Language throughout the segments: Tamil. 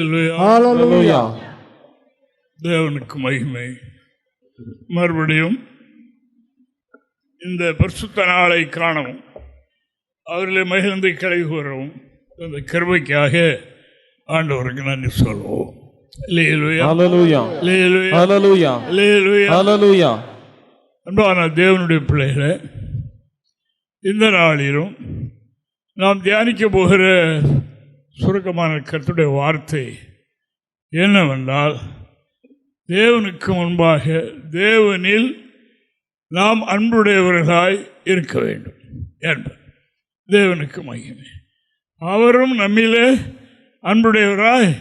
ஹல்லேலூயா. தேவனுக்கு மகிமை. மறுபடியும் இந்த பரிசுத்த நாளை காணவும் அவர்களை மகிழ்ந்து கலை கூறவும் அந்த கிருபைக்காக ஆண்டவருக்கு நன்றி சொல்வோம். அன்பான தேவனுடைய பிள்ளைகளை, இந்த நாளிலும் நாம் தியானிக்க போகிற சுருக்கமான கர்த்தருடைய வார்த்தை என்னவென்றால், தேவனுக்கு முன்பாக தேவனில் நாம் அன்புடையவர்களாய் இருக்க வேண்டும் என்பது. தேவனுக்கு மகிமை. அவரும் நம்மிலே அன்புடையவராய்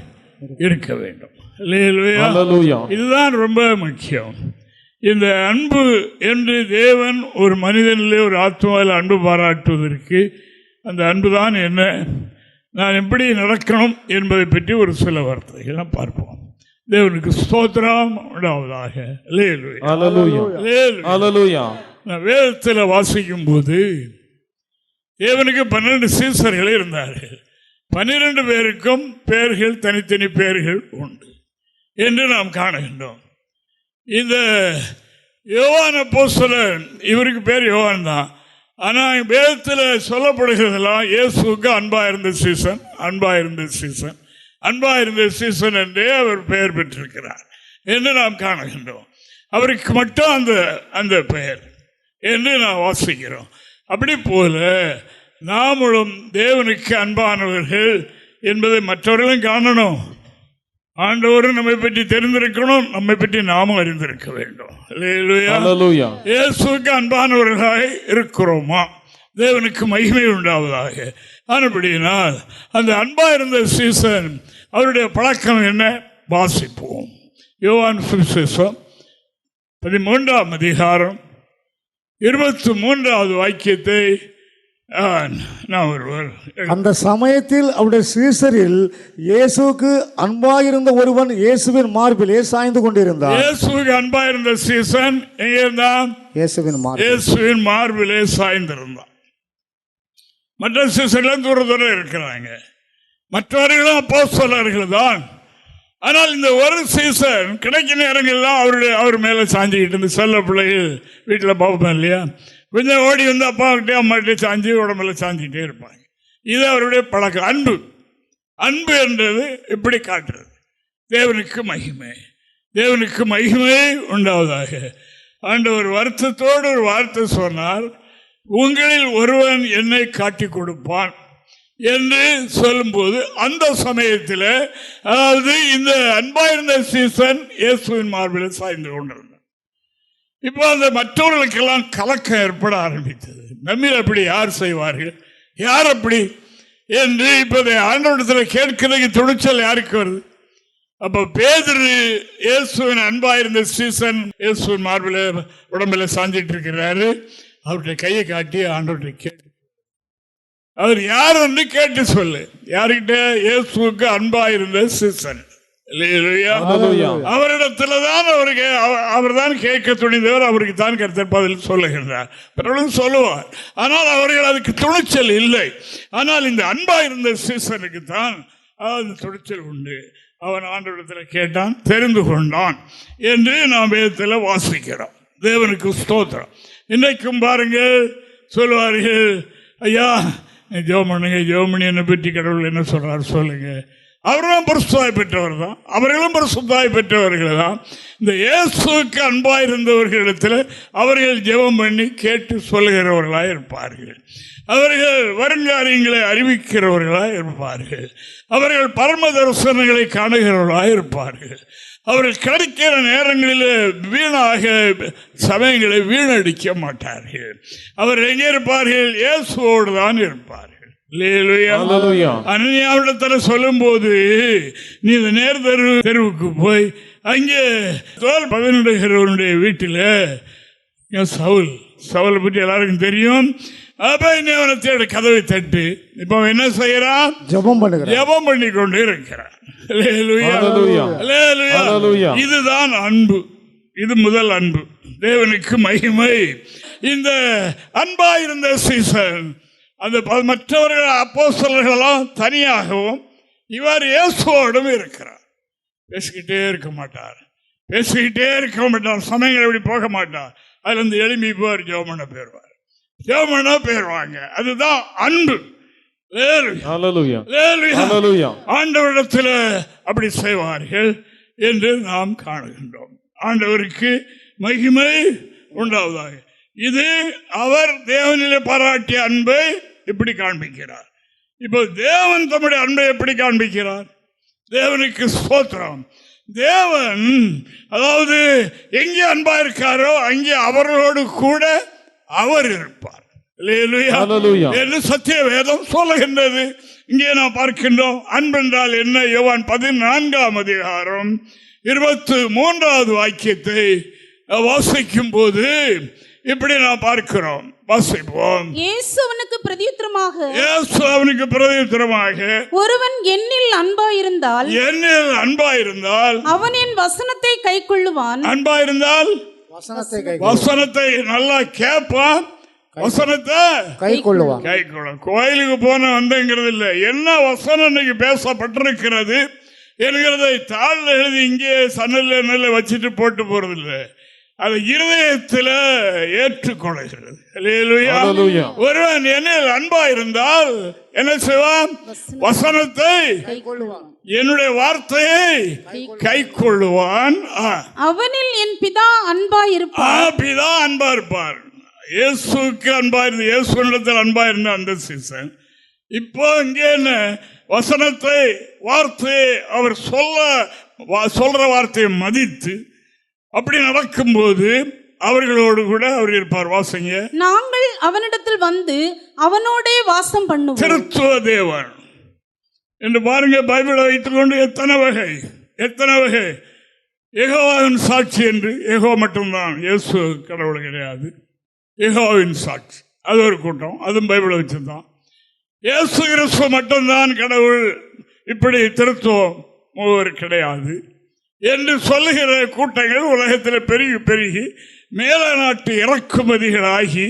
இருக்க வேண்டும். இதுதான் ரொம்ப முக்கியம். இந்த அன்பு என்று தேவன் ஒரு மனிதனிலே ஒரு ஆத்மாவில் அன்பு பாராட்டுவதற்கு அந்த அன்பு தான் என்ன, நான் எப்படி நடக்கணும் என்பதை பற்றி ஒரு சில வார்த்தைகளை பார்ப்போம். தேவனுக்கு ஸ்தோத்திரம் உண்டாவதாக. நான் வேதத்தில் வாசிக்கும் போது தேவனுக்கு 12 சீசர்கள் இருந்தார்கள். 12 பேருக்கும் பெயர்கள், தனித்தனி பெயர்கள் உண்டு என்று நாம் காணுகின்றோம். இந்த யோவான் அப்போஸ்தலன், இவருக்கு பேர் யோவான் தான். ஆனால் வேதத்தில் சொல்லப்படுகிறதெல்லாம் இயேசுவுக்கு அன்பாக இருந்த சீசன் என்றே அவர் பெயர் பெற்றிருக்கிறார் என்று நாம் காணுகின்றோம். அவருக்கு மட்டும் அந்த பெயர் என்று நாம் வாசிக்கிறோம். அப்படி போல நாமளும் தேவனுக்கு அன்பானவர்கள் என்பதை மற்றவர்களும் காணணும். ஆண்டவரும் நம்மை பற்றி தெரிந்திருக்கணும், நம்மை பற்றி நாமும் அறிந்திருக்க வேண்டும். இயேசுவுக்கு அன்பானவர்களாக இருக்கிறோமா? தேவனுக்கு மகிமை உண்டாவதாக. ஆனபடியினால் அந்த அன்பா இருந்த சீசன் அவருடைய பழக்கம் என்ன வாசிப்போம். யோவான் சுவிசேஷம் 13ஆம் அதிகாரம் 23வது வாக்கியத்தை அந்த சமயத்தில் அவருடைய சீசரில் இயேசுவுக்கு அன்பாயிருந்த ஒருவன் இயேசுவின் மார்பிலே சாய்ந்து கொண்டிருந்தான். இயேசுவுக்கு அன்பாயிருந்த சீசன் எங்கே இருந்தான்? இயேசுவின் மார்பிலே சாய்ந்திருந்தான். மற்ற சீசர்களும் தூர இருக்கிறாங்க, மற்றவர்களும் அப்போஸ்தலர்கள் தான். ஆனால் இந்த ஒரு சீசன் கிடைக்கிற நேரங்கள்லாம் அவர் மேலே சாஞ்சிக்கிட்டு இருந்து, செல்ல பிள்ளைகள் வீட்டில் பார்ப்போம் இல்லையா, கொஞ்சம் ஓடி வந்து அப்பாக்கிட்டே அம்மாக்கிட்டே சாஞ்சி உடம்புல சாஞ்சிக்கிட்டே இருப்பாங்க. இது அவருடைய பழக்கம். அன்பு என்றது இப்படி காட்டுறது. தேவனுக்கு மகிமை உண்டாவதாக. ஆண்டவர் வருத்தத்தோடு ஒரு வார்த்தை சொன்னார், உங்களில் ஒருவன் என்னை காட்டி கொடுப்பான் என்று சொல்லும்போது அந்த சமயத்தில், அதாவது இந்த அன்பாயிருந்த சீசன் இயேசுவின் மார்பில் சாய்ந்து கொண்டிருந்தார். இப்போ அந்த மற்றவர்களுக்கெல்லாம் கலக்கம் ஏற்பட ஆரம்பித்தது. நம்மில் அப்படி யார் செய்வார்கள், யார் அப்படி என்று இப்போ ஆண்டவரிடத்தில் கேட்கிறதுக்கு துணிச்சல் யாருக்கு வருது? அப்போ பேதுரு இயேசுவின் அன்பாயிருந்த சீசன் இயேசுவின் மார்பில் உடம்பில் சாஞ்சிட்டு இருக்கிறாரு. அவருடைய கையை காட்டி ஆண்டவர்கிட்ட கேட்டு, அவர் யார் என்று கேட்டு சொல்லு. யாருக்கிட்ட? இயேசுவுக்கு அன்பாயிருந்த சீசன். அவரிடத்துலதான் அவர் தான் கேட்க துணிந்தவர், அவருக்கு தான் கர்த்தர் பதில் சொல்லுகின்றார். பிறரும் சொல்லுவார், ஆனால் அவர்கள் அதுக்கு துணிச்சல் இல்லை. ஆனால் இந்த அன்பா இருந்த சீசனுக்கு தான் அது துணிச்சல் உண்டு. அவன் ஆண்டவரிடத்தில் கேட்டான், தெரிந்து கொண்டான் என்று நாம் வேதத்தில் வாசிக்கிறோம். தேவனுக்கு ஸ்தோத்திரம். இன்றைக்கும் பாருங்கள், சொல்லுவார்கள், ஐயா ஜெபமணி என்னை பற்றி கடவுள் என்ன சொல்றார் சொல்லுங்க. அவர்களும் பரிசுத்தாய் பெற்றவர் தான், அவர்களும் பரிசுத்தாய் பெற்றவர்கள் தான். இந்த இயேசுவுக்கு அன்பாயிருந்தவர்களிடத்தில் அவர்கள் ஜெபம் பண்ணி கேட்டு சொல்லுகிறவர்களாக இருப்பார்கள். அவர்கள் வருங்காரியங்களை அறிவிக்கிறவர்களாக இருப்பார்கள். அவர்கள் பரம தரிசனங்களை காணுகிறவர்களாக இருப்பார்கள். அவர்கள் கிடைக்கிற நேரங்களில் வீணாக சமயங்களை வீணடிக்க மாட்டார்கள். அவர்கள் எங்கே இருப்பார்கள்? இயேசுவோடு தான் இருப்பார்கள். அனனியாவிடத்துல சொல்லும் போது, நீ நேர் தெருவுக்கு போய் அங்கே தோல் பதனிடுகிறவனுடைய வீட்டில் சவுலை பற்றி எல்லாருக்கும் தெரியும். அப்ப அவனை தேடி கதவை தட்டு. இப்ப என்ன செய்யறான்? ஜெபம் பண்ணி கொண்டு இருக்கிறான். இதுதான் அன்பு. இது முதல் அன்பு. தேவனுக்கு மகிமை. இந்த அன்பாயிருந்த சீசன் அந்த மற்றவர்கள் அப்போஸ்தலர்களெல்லாம் தனியாகவும் இவர் இயேசுவோடும் இருக்கிறார். பேசிக்கிட்டே இருக்க மாட்டார், சமயங்கள் இப்படி போக மாட்டார். அதுல இருந்து எழுப்பி போவார், ஜெபம் பண்ண போயிருவாங்க. அதுதான் அன்பு. ஆண்டவரிடத்தில் அப்படி செய்வார்கள் என்று நாம் காணுகின்றோம். ஆண்டவருக்கு மகிமை உண்டாவதாக. இது அவர் தேவனிலே பாராட்டிய அன்பை இப்படி காண்பிக்கிறார். இப்போ தேவன் தம்முடைய அன்பை எப்படி காண்பிக்கிறார்? தேவனுக்கு ஸ்தோத்திரம். தேவன் அதாவது எங்கே அன்பா இருக்காரோ அங்கே அவர்களோடு கூட அவர் இருப்பார் என்று சத்திய வேதம் சொல்லுகின்றது. இங்கே நாம் பார்க்கின்றோம் அன்பென்றால் என்ன. யோவான் 14ஆம் அதிகாரம் 23வது வாக்கியத்தை வாசிக்கும் போது இப்படி நாம் பார்க்கிறோம். வாசிப்போம். இயேசு அவனுக்கு பிரதியுத்தரமாக ஒருவன் என்னில் அன்பாயிருந்தால் அவன் என் வசனத்தை கைக்கொள்ளுவான். அன்பாயிருந்தால் வசனத்தை நல்லா கேட்பான், வசனத்தை கைக்கொள்ளுவான். கோயிலுக்கு போன வந்தங்கிறது இல்லை, என்ன வசனம் இன்னைக்கு பேசப்பட்டிருக்கிறது என்கிறதை தாழ்ல எழுதி இங்கே சன்னல்ல வச்சுட்டு போட்டு போறதில்லை, அது இருதயத்தில் ஏற்றுக்கொள்கிறது. ஒருவன் என்னில் அன்பா இருந்தால் என்ன செய்வான்? வசனத்தை, என்னுடைய வார்த்தையை கை கொள்ளுவான். அவனில் என் பிதா அன்பா இருப்பார். பிதா அன்பா இருப்பார். இயேசுக்கு அன்பா இருந்து, இயேசுவிடத்தில் அன்பா இருந்த அந்த சீசன் இப்போ இங்கே என்ன? வசனத்தை, வார்த்தையை அவர் சொல்ற வார்த்தையை மதித்து அப்படி நடக்கும்போது அவர்களோடு கூட அவர் இருப்பார். வாசங்க, நாங்கள் அவனிடத்தில் வந்து அவனோட வாசம் பண்ணுவோம். திருத்துவ தேவன் என்று பாருங்க. பைபிளை வைத்துக்கொண்டு எத்தனை வகை யெகோவாவின் சாட்சி என்று. யெகோவா மட்டும்தான், இயேசு கடவுள் கிடையாது. யெகோவாவின் சாட்சி அது ஒரு கூட்டம், அதுவும் பைபிளை வச்சுதான். இயேசு கிறிஸ்து மட்டும்தான் கடவுள், இப்படி திருத்துவம் ஒருவர் கிடையாது என்று சொல்லுகிற கூட்டங்கள் உலகத்தில் பெருகி மேல நாட்டு இறக்குமதிகளாகி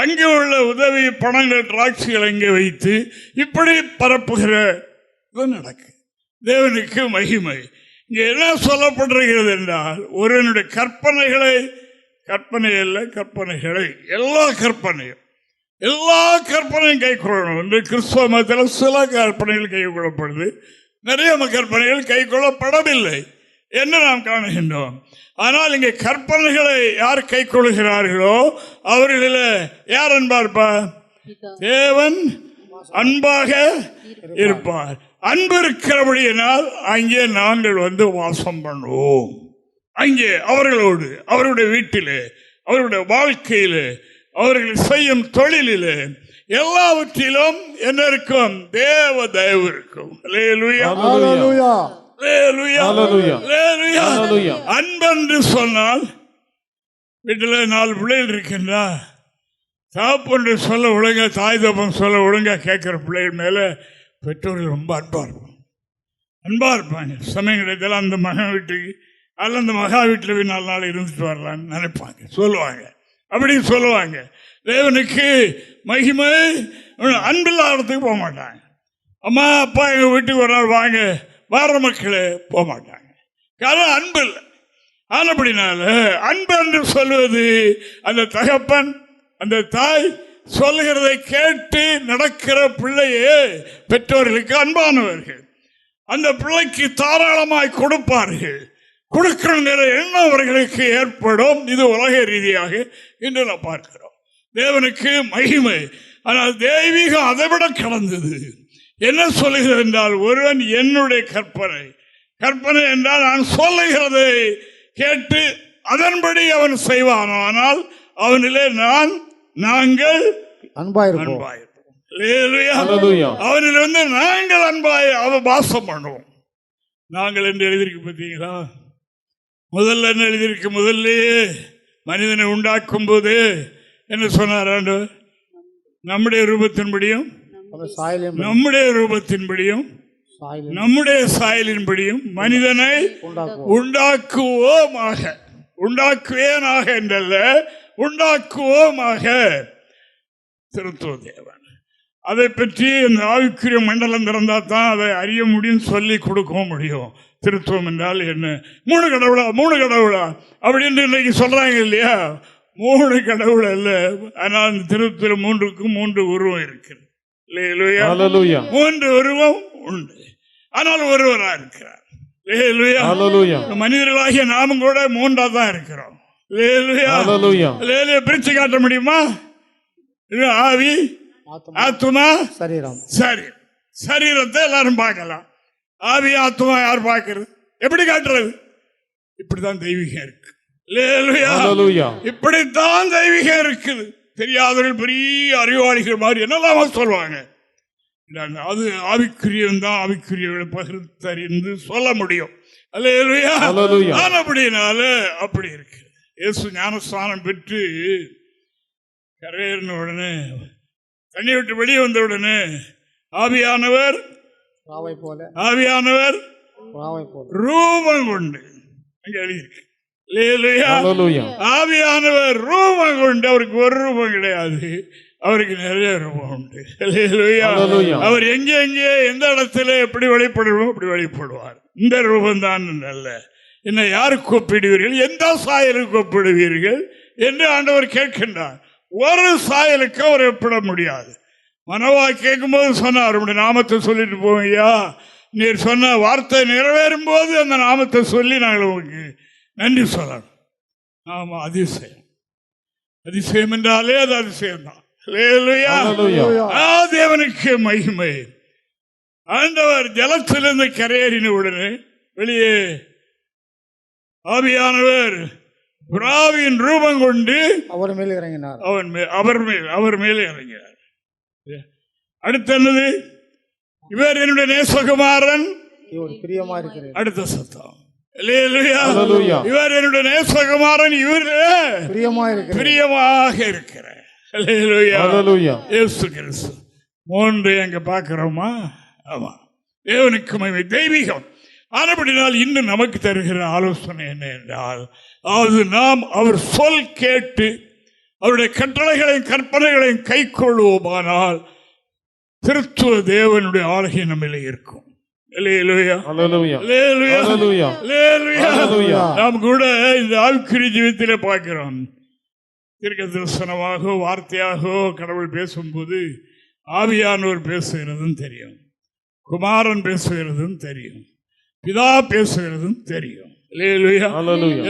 அங்கே உள்ள உதவி பணங்கள், டிராக்சிகள் அங்கே வைத்து இப்படி பரப்புகிற நடக்கு. தேவனுக்கு மகிமை. இங்கே என்ன சொல்லப்படுகிறது என்றால், ஒருவனுடைய கற்பனைகளை எல்லா கற்பனையும் கை கொள்ளணும் என்று கிறிஸ்தவ மதத்தில் சில கற்பனைகள் கை கொள்ளப்படுது, நிறைய கற்பனைகள் கை கொள்ளப்படவில்லை என்று நாம் காணுகின்றோம். ஆனால் இங்கே கற்பனைகளை யார் கை கொள்கிறார்களோ அவர்களில் யார் அன்பா இருப்பார்? தேவன் அன்பாக இருப்பார். அன்பு இருக்கிறபடியினால் அங்கே நாங்கள் வந்து வாசம் பண்ணுவோம். அங்கே அவர்களோடு, அவருடைய வீட்டிலே, அவருடைய வாழ்க்கையிலே, அவர்கள் செய்யும் தொழிலிலே, எல்லாவற்றிலும் என்ன இருக்கும்? தேவ தயவு இருக்கும். அன்பென்று சொன்னால், வீட்டில் 4 பிள்ளைகள் இருக்கின்றா, தாப்பென்று சொல்ல ஒழுங்கா, தாய் தப்பன் சொல்ல ஒழுங்கா கேட்கிற பிள்ளைகள் மேல பெற்றோர்கள் ரொம்ப அன்பா இருப்பாங்க. சமயம் கிடைத்தாலும் அந்த மகன் வீட்டுக்கு அல்ல அந்த மகா வீட்டில் போய் 4 நாள் இருந்துட்டு வரலான்னு நினைப்பாங்க, சொல்லுவாங்க. தேவனுக்கு மகிமை. அன்பில்லாததுக்கு போக மாட்டாங்க. அம்மா அப்பா எங்கள் வீட்டுக்கு ஒரு நாள் வாங்க, வர மக்களே போக மாட்டாங்க. காரணம் அன்பு இல்லை. ஆனப்படினால அன்பு என்று சொல்வது அந்த தகப்பன், அந்த தாய் சொல்லுகிறதை கேட்டு நடக்கிற பிள்ளையே பெற்றோர்களுக்கு அன்பானவர்கள். அந்த பிள்ளைக்கு தாராளமாய் கொடுப்பார்கள். கொடுக்கிற எண்ணம் அவர்களுக்கு ஏற்படும். இது உலக ரீதியாக இன்று நாம் பார்க்கிறோம். தேவனுக்கு மகிமை. ஆனால் தெய்வீகம் அதை விட கடந்தது. என்ன சொல்லுகிறது என்றால், ஒருவன் என்னுடைய கற்பனை என்றால் நான் சொல்லுகிறதை கேட்டு அதன்படி அவன் செய்வானால் அவனிலே நாங்கள் அன்பாயிருப்போம். அவனிலிருந்து நாங்கள் அன்பாய் அவன் வாசம் பண்ணுவோம். நாங்கள் என்று எழுதியிருக்கு பார்த்தீங்களா? முதல்ல என்ன எழுதியிருக்கு? முதல்லையே மனிதனை உண்டாக்கும் போது என்ன சொன்னார்? நம்முடைய ரூபத்தின்படியும் நம்முடைய சாயலின்படியும் மனிதனை உண்டாக்குவேனாக என்றல்ல, உண்டாக்குவோமாக. திருத்துவ தேவன் அதை பற்றி இந்த ஆவிக்குரிய மண்டலம் திறந்தால் தான் அதை அறிய முடியும், சொல்லி கொடுக்கவும் முடியும். திருத்துவம் என்றால் என்ன, 3 கடவுளா 3 கடவுளா அப்படின்னு இன்னைக்கு சொல்றாங்க இல்லையா? 3 கடவுள் அல்ல, ஆனால் இந்த திருத்துல 3க்கும் 3 உருவம் இருக்கு. 3 உருவம் உண்டு, ஆனால் ஒருவரா இருக்கிறார். மனிதர்களாகிய நாமும் கூட 3ஆ தான் இருக்கிறோம். பிரிச்சு காட்ட முடியுமா? ஆவி, ஆத்துமா, சரீரம். சரீரத்தை எல்லாரும் பார்க்கலாம், ஆவி ஆத்துமா யார் பார்க்கிறது? எப்படி காட்டுறது? இப்படித்தான் தெய்வீகம் இருக்கு. இப்படித்தான் தெய்வீகம் இருக்குது. தெரியாதவர்கள் பெரிய அறிவாளிகள் மாதிரி என்னெல்லாம் சொல்லுவாங்க. அது ஆவிக்குரியதான், ஆவிக்குரியவர்களை பகிர்ந்தறிந்து சொல்ல முடியும். அப்படினால அப்படி இருக்கு. இயேசு ஞானஸ்தானம் பெற்று கரையேறின உடனே, தண்ணி விட்டு வெளியே வந்த உடனே ஆவியானவர் ரூபம் கொண்டு, அங்க எழுதியிருக்கு, ஆவியானவர் ரூபம் கொண்டு. அவருக்கு ஒரு ரூபம் கிடையாது, அவருக்கு நிறைய ரூபம் உண்டு. அவர் எங்கே எந்த இடத்துல எப்படி வெளிப்படுவோம் அப்படி வெளிப்படுவார். இந்த ரூபம் தான் அல்ல. என்ன யாருக்கு ஒப்பிடுவீர்கள், எந்த சாயலுக்கு ஒப்பிடுவீர்கள் என்று ஆண்டவர் கேட்கின்றார். ஒரு சாயலுக்கு அவர் ஒப்பிட முடியாது. மனவா கேட்கும்போது சொன்னார், உடைய நாமத்தை சொல்லிட்டு போவையா, நீர் சொன்ன வார்த்தை நிறைவேறும் போது அந்த நாமத்தை சொல்லி நாங்கள் உங்களுக்கு நன்றி சொல்லணும். ஆமா, அதிசயம். அதிசயம் என்றாலே அது அதிசயம் தான். தேவனுக்கு மகிமை. ஆண்டவர் ஜலத்திலிருந்து கரையேறின உடனே வெளியே ஆவியானவர் புறாவின் ரூபம் கொண்டு அவர் மேலே இறங்கினார். அவர் மேலே இறங்கினார். அடுத்து என்னது? இவர் என்னுடைய நேசகுமாரன், பிரியமா இருக்கிறார். அடுத்த சத்தம், இவர் என்னுடைய நேசகுமாரன், இவர் பிரியமாக இருக்கிறார். இயேசு கிறிஸ்து 3 அங்க பார்க்கிறோமா? ஆமா, தேவனுக்கு மகிமை, தெய்வீகம். ஆனபடினால் இன்னும் நமக்கு தருகிற ஆலோசனை என்ன என்றால், அதாவது நாம் அவர் சொல் கேட்டு அவருடைய கட்டளைகளையும் கற்பனைகளையும் கை கொள்வோமானால் திருத்துவ தேவனுடைய ஆளுகை நம்மிலே இருக்கும். நாம் கூட இந்த ஆவிக்குரிய ஜீவிதத்திலே பார்க்கிறோம். தீர்க்க தரிசனமாக வார்த்தையாக கடவுள் பேசும்போது ஆவியானவர் பேசுகிறதும் தெரியும், குமாரன் பேசுகிறதும் தெரியும், பிதா பேசுகிறதும் தெரியும்.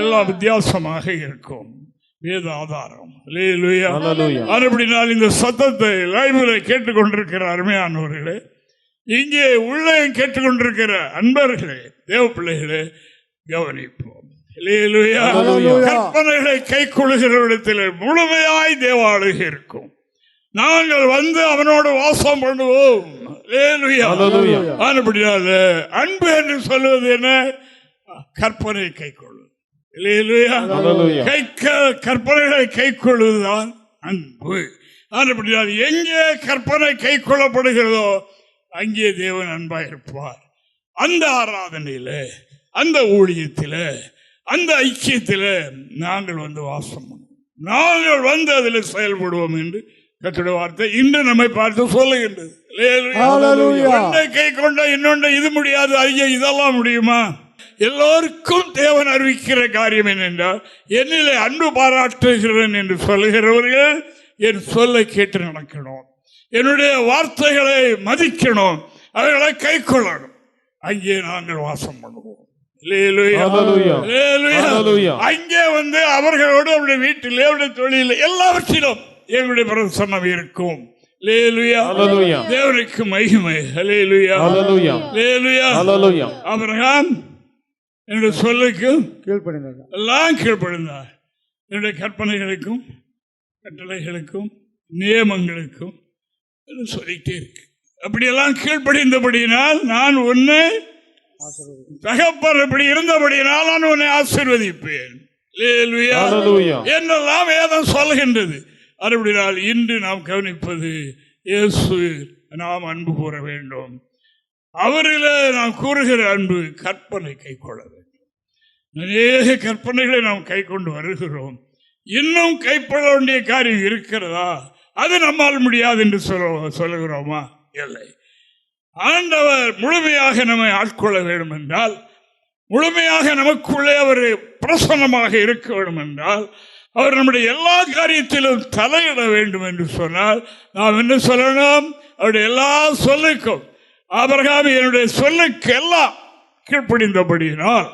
எல்லாம் வித்தியாசமாக இருக்கும். வேத ஆதாரம். அப்படினால் இந்த சத்தத்தை லைவ்ல கேட்டுக்கொண்டிருக்கிற அருமையானவர்களே, இங்கே உள்ளே கேட்டுக்கொண்டிருக்கிற அன்பர்களே, தேவ பிள்ளைகளே, கவனிப்போம். கற்பனைகளை கை கொள்ளுகிற இடத்தில் முழுமையாய் தேவ ஆளுகை இருக்கும். நாங்கள் வந்து அவனோடு வாசம் பண்ணுவோம். அன்பு என்று சொல்வது என்ன? கற்பனை கை கொள்வது. கற்பனைகளை கை கொள்வதுதான் அன்பு. எங்கே கற்பனை கை கொள்ளப்படுகிறதோ அங்கே தேவன் அன்பாக இருப்பார். அந்த ஆராதனையில, அந்த ஊழியத்தில், அந்த ஐக்கியத்தில் நாங்கள் வந்து வாசம் பண்ணுவோம், நாங்கள் வந்து அதில் செயல்படுவோம் என்று கர்த்தருடைய வார்த்தை இன்று நம்மை பார்த்து சொல்லுகின்றது. ஒன்றை கை கொண்ட இன்னொன்றை இது முடியாது, ஐயா இதெல்லாம் முடியுமா? எல்லோருக்கும் தேவன் அறிவிக்கிற காரியம் என்னென்றால், என்னிலே அன்பு பாராட்டுகிறேன் என்று சொல்லுகிறவர்கள் என் சொல்லை கேட்டு நடக்கணும், என்னுடைய வார்த்தைகளை மதிக்கணும், அவர்களை கை கொள்ளணும். அங்கே நாங்கள் வாசம் பண்ணுவோம். அங்கே வந்து அவர்களோடு அவருடைய வீட்டிலே, அவருடைய தொழில், எல்லாவற்றிலும் எங்களுடைய பிரசன்னம் இருக்கும். தேவனுக்கு மகிமை. ஆபிரகாம் என்னுடைய சொல்லுக்கு எல்லாம் கீழ்ப்படிந்தார். என்னுடைய கற்பனைகளுக்கும் கட்டளைகளுக்கும் நியமங்களுக்கும் சொல்லிட்டே இருக்கு. அப்படியெல்லாம் கீழ்ப்படிந்தபடியினால் நான் உன்னை, தகப்பன் இப்படி இருந்தபடியினால் நான் உன்னை ஆசீர்வதிப்பேன் என்னெல்லாம் வேதம் சொல்கின்றது. அப்படினால் இன்று நாம் கவனிப்பது, இயேசு நாம் அன்பு கூற வேண்டும். அவரில் நாம் கூறுகிற அன்பு கற்பனை கை கொள்ள வேண்டும். அநேக கற்பனைகளை நாம் கை கொண்டு வருகிறோம். இன்னும் கைப்பட வேண்டிய காரியம் இருக்கிறதா? அது நம்மால் முடியாது என்று சொல்லுகிறோமா? இல்லை. ஆண்டவர் முழுமையாக நம்மை ஆட்கொள்ள வேண்டும் என்றால், முழுமையாக நமக்குள்ளே அவர் பிரசன்னமாக இருக்க வேண்டும் என்றால், அவர் நம்முடைய எல்லா காரியத்திலும் தலையிட வேண்டும் என்று சொன்னால் நாம் என்ன சொல்லணும்? அவருடைய எல்லா சொல்லுக்கும், ஆபிரகாம் என்னுடைய சொல்லுக்கு எல்லாம் கீழ்ப்படிந்தபடியினால்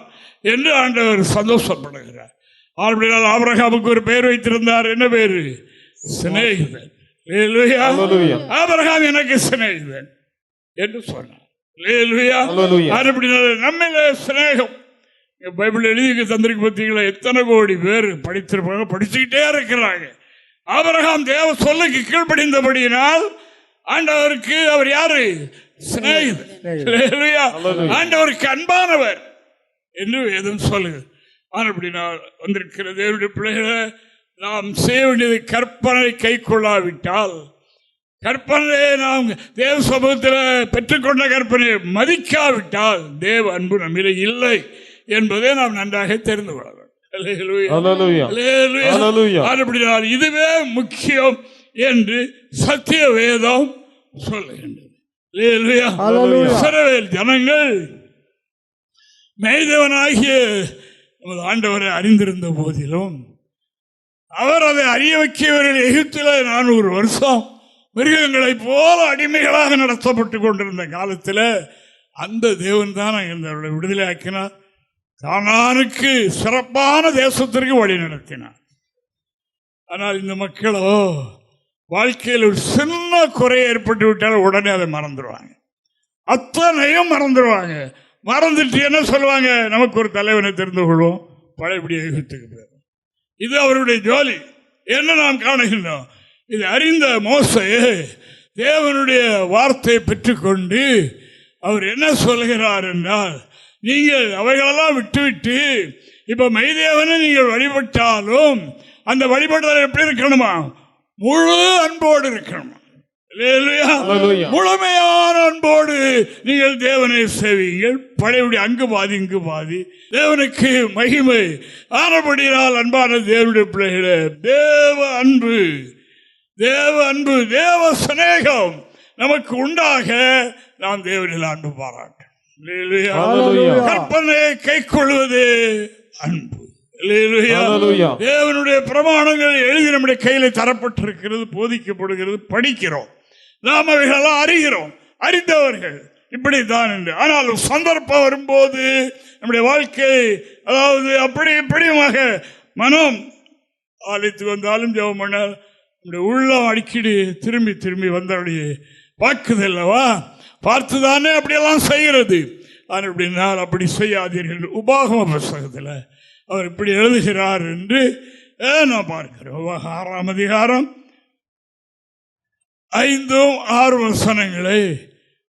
என்று ஆண்டவர் சந்தோஷப்படுகிறார். அப்படினால் ஆபிரகாமுக்கு ஒரு பெயர் வைத்திருந்தார். என்ன பேரு? சிநேகிதன். ஆபிரகாம் எனக்கு சிநேகிதன் என்று சொன்னார். நம்மளே சிநேகம். பைபிள் எழுதி தந்திரிக்கு பார்த்தீங்களா? எத்தனை கோடி பேர் படித்திருப்பாங்க, படிச்சுக்கிட்டே இருக்கிறாங்க. ஆபிரகாம் தேவ சொல்லுக்கு கீழ்ப்படிந்தபடியினால் ஆண்டவருக்கு அவர் யாரு? சிநேகிதன். ஆண்டவருக்கு அன்பானவர் என்று வேதம் சொல்லுது. அப்படினால் வந்திருக்கிற தேவனுடைய பிள்ளைகளை நாம் செய்ய வேண்டியது கற்பனை கை கொள்ளாவிட்டால், கற்பனையை நாம் தேவ சமூகத்தில் பெற்றுக்கொண்ட கற்பனையை மதிக்காவிட்டால் தேவ அன்பு நம்மிலே இல்லை என்பதை நாம் நன்றாக தெரிந்து கொள்ள வேண்டும். இதுவே முக்கியம் என்று சத்திய வேதம் சொல்லுகின்றது. இஸ்ரவேல் ஜனங்கள் மெய்தேவனாகிய நமது ஆண்டவரை அறிந்திருந்த போதிலும் அவர் அதை அறிய வைக்கவர்கள் எகிப்தில் 400 வருஷம் மிருகங்களை போல அடிமைகளாக நடத்தப்பட்டு கொண்டிருந்த காலத்தில் அந்த தேவன் தான் அவர்களை விடுதலை ஆக்கினார். கானானுக்கு சிறப்பான தேசத்திற்கு வழி நடத்தினார். ஆனால் இந்த மக்களோ வாழ்க்கையில் ஒரு சின்ன குறை ஏற்பட்டு விட்டால் உடனே அதை மறந்துடுவாங்க. அத்தனையும் மறந்துடுவாங்க. மறந்துட்டு என்ன சொல்லுவாங்க? நமக்கு ஒரு தலைவனை தெரிந்து கொள்வோம், பழையபடி எகிப்துக்கு போயிடும். இது அவருடைய ஜோலி. என்ன நாம் காணுகின்றோம்? இது அறிந்த மோசே தேவனுடைய வார்த்தையை பெற்றுக்கொண்டு அவர் என்ன சொல்கிறார் என்றால், நீங்கள் அவைகளெல்லாம் விட்டுவிட்டு இப்ப மெய்தேவனை நீங்கள் வழிபட்டாலும் அந்த வழிபடுதல் எப்படி இருக்கணுமா? முழு அன்போடு இருக்கணுமா? முழுமையான அன்போடு நீங்கள் தேவனை சேவிங்கள். பழையபடி அங்கு பாதி இங்கு பாதி. தேவனுக்கு மகிமை ஆனபடியால் அன்பான தேவனுடைய பிள்ளைகளே, தேவ அன்பு, தேவ அன்பு, தேவ சிநேகம் நமக்கு உண்டாக நாம் தேவனில் அன்பு பாராட்டோம். கற்பனையை கை கொள்வது அன்பு. தேவனுடைய பிரமாணங்கள் எழுதி நம்முடைய கையில தரப்பட்டிருக்கிறது, போதிக்கப்படுகிறது, படிக்கிறோம். நாம் அவைகளெல்லாம் அறிகிறோம், அறிந்தவர்கள் இப்படித்தான் என்று. ஆனால் சந்தர்ப்பம் வரும்போது நம்முடைய வாழ்க்கை அதாவது அப்படி இப்படியுமாக மனம் ஆலயத்து வந்தாலும் ஜெபம் பண்ணால் நம்முடைய உள்ளம் அடிக்கடி திரும்பி திரும்பி வந்தபடியே பார்க்குதல்லவா? பார்த்துதானே அப்படியெல்லாம் செய்கிறது. அப்படினால் அப்படி செய்யாதீர்கள். உபாகம புத்தகத்தில் அவர் இப்படி எழுதுகிறார் என்று நான் பார்க்கிறோம். 6ஆம் அதிகாரம் 5-6 வசனங்களை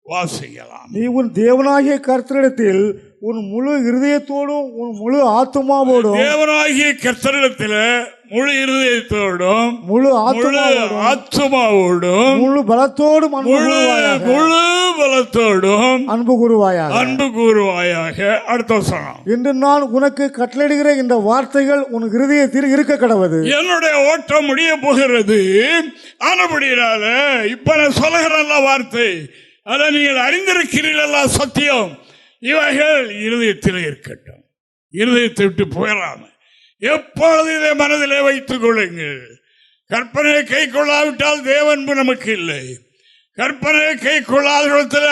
வாசிக்கலாம். நீ உன் தேவனாகிய கர்த்தரிடத்தில் உன் முழு இருதயத்தோடும் உன் முழு ஆத்துமாவோடும், தேவனாகிய கர்த்தரிடத்தில் முழு இருதயத்தோடும் முழு ஆத்துமாவோடும் முழு பலத்தோடும் முழு பலத்தோடும் அன்பு கூறுவாயாக. அன்பு கூறுவாயாக. அடுத்த வசனம். இன்று நான் உனக்கு கட்டளையிடுகிற இந்த வார்த்தைகள் உன் இருதயத்தில் இருக்க கடவது. என்னுடைய ஓட்டம் முடிய போகிறது. ஆனபடியால இப்ப நான் சொல்லுகிற வார்த்தை அதை நீங்கள் அறிந்திருக்கிறீர்கள். சத்தியம் இவைகள் இருதயத்தில் இருக்கட்டும். இருதயத்தை விட்டு போயிடாம எப்பொழுது இதை மனதிலே வைத்துக் கொள்ளுங்கள். கற்பனையை கை கொள்ளாவிட்டால் தேவன்பு நமக்கு இல்லை. கற்பனையை கை கொள்ளாத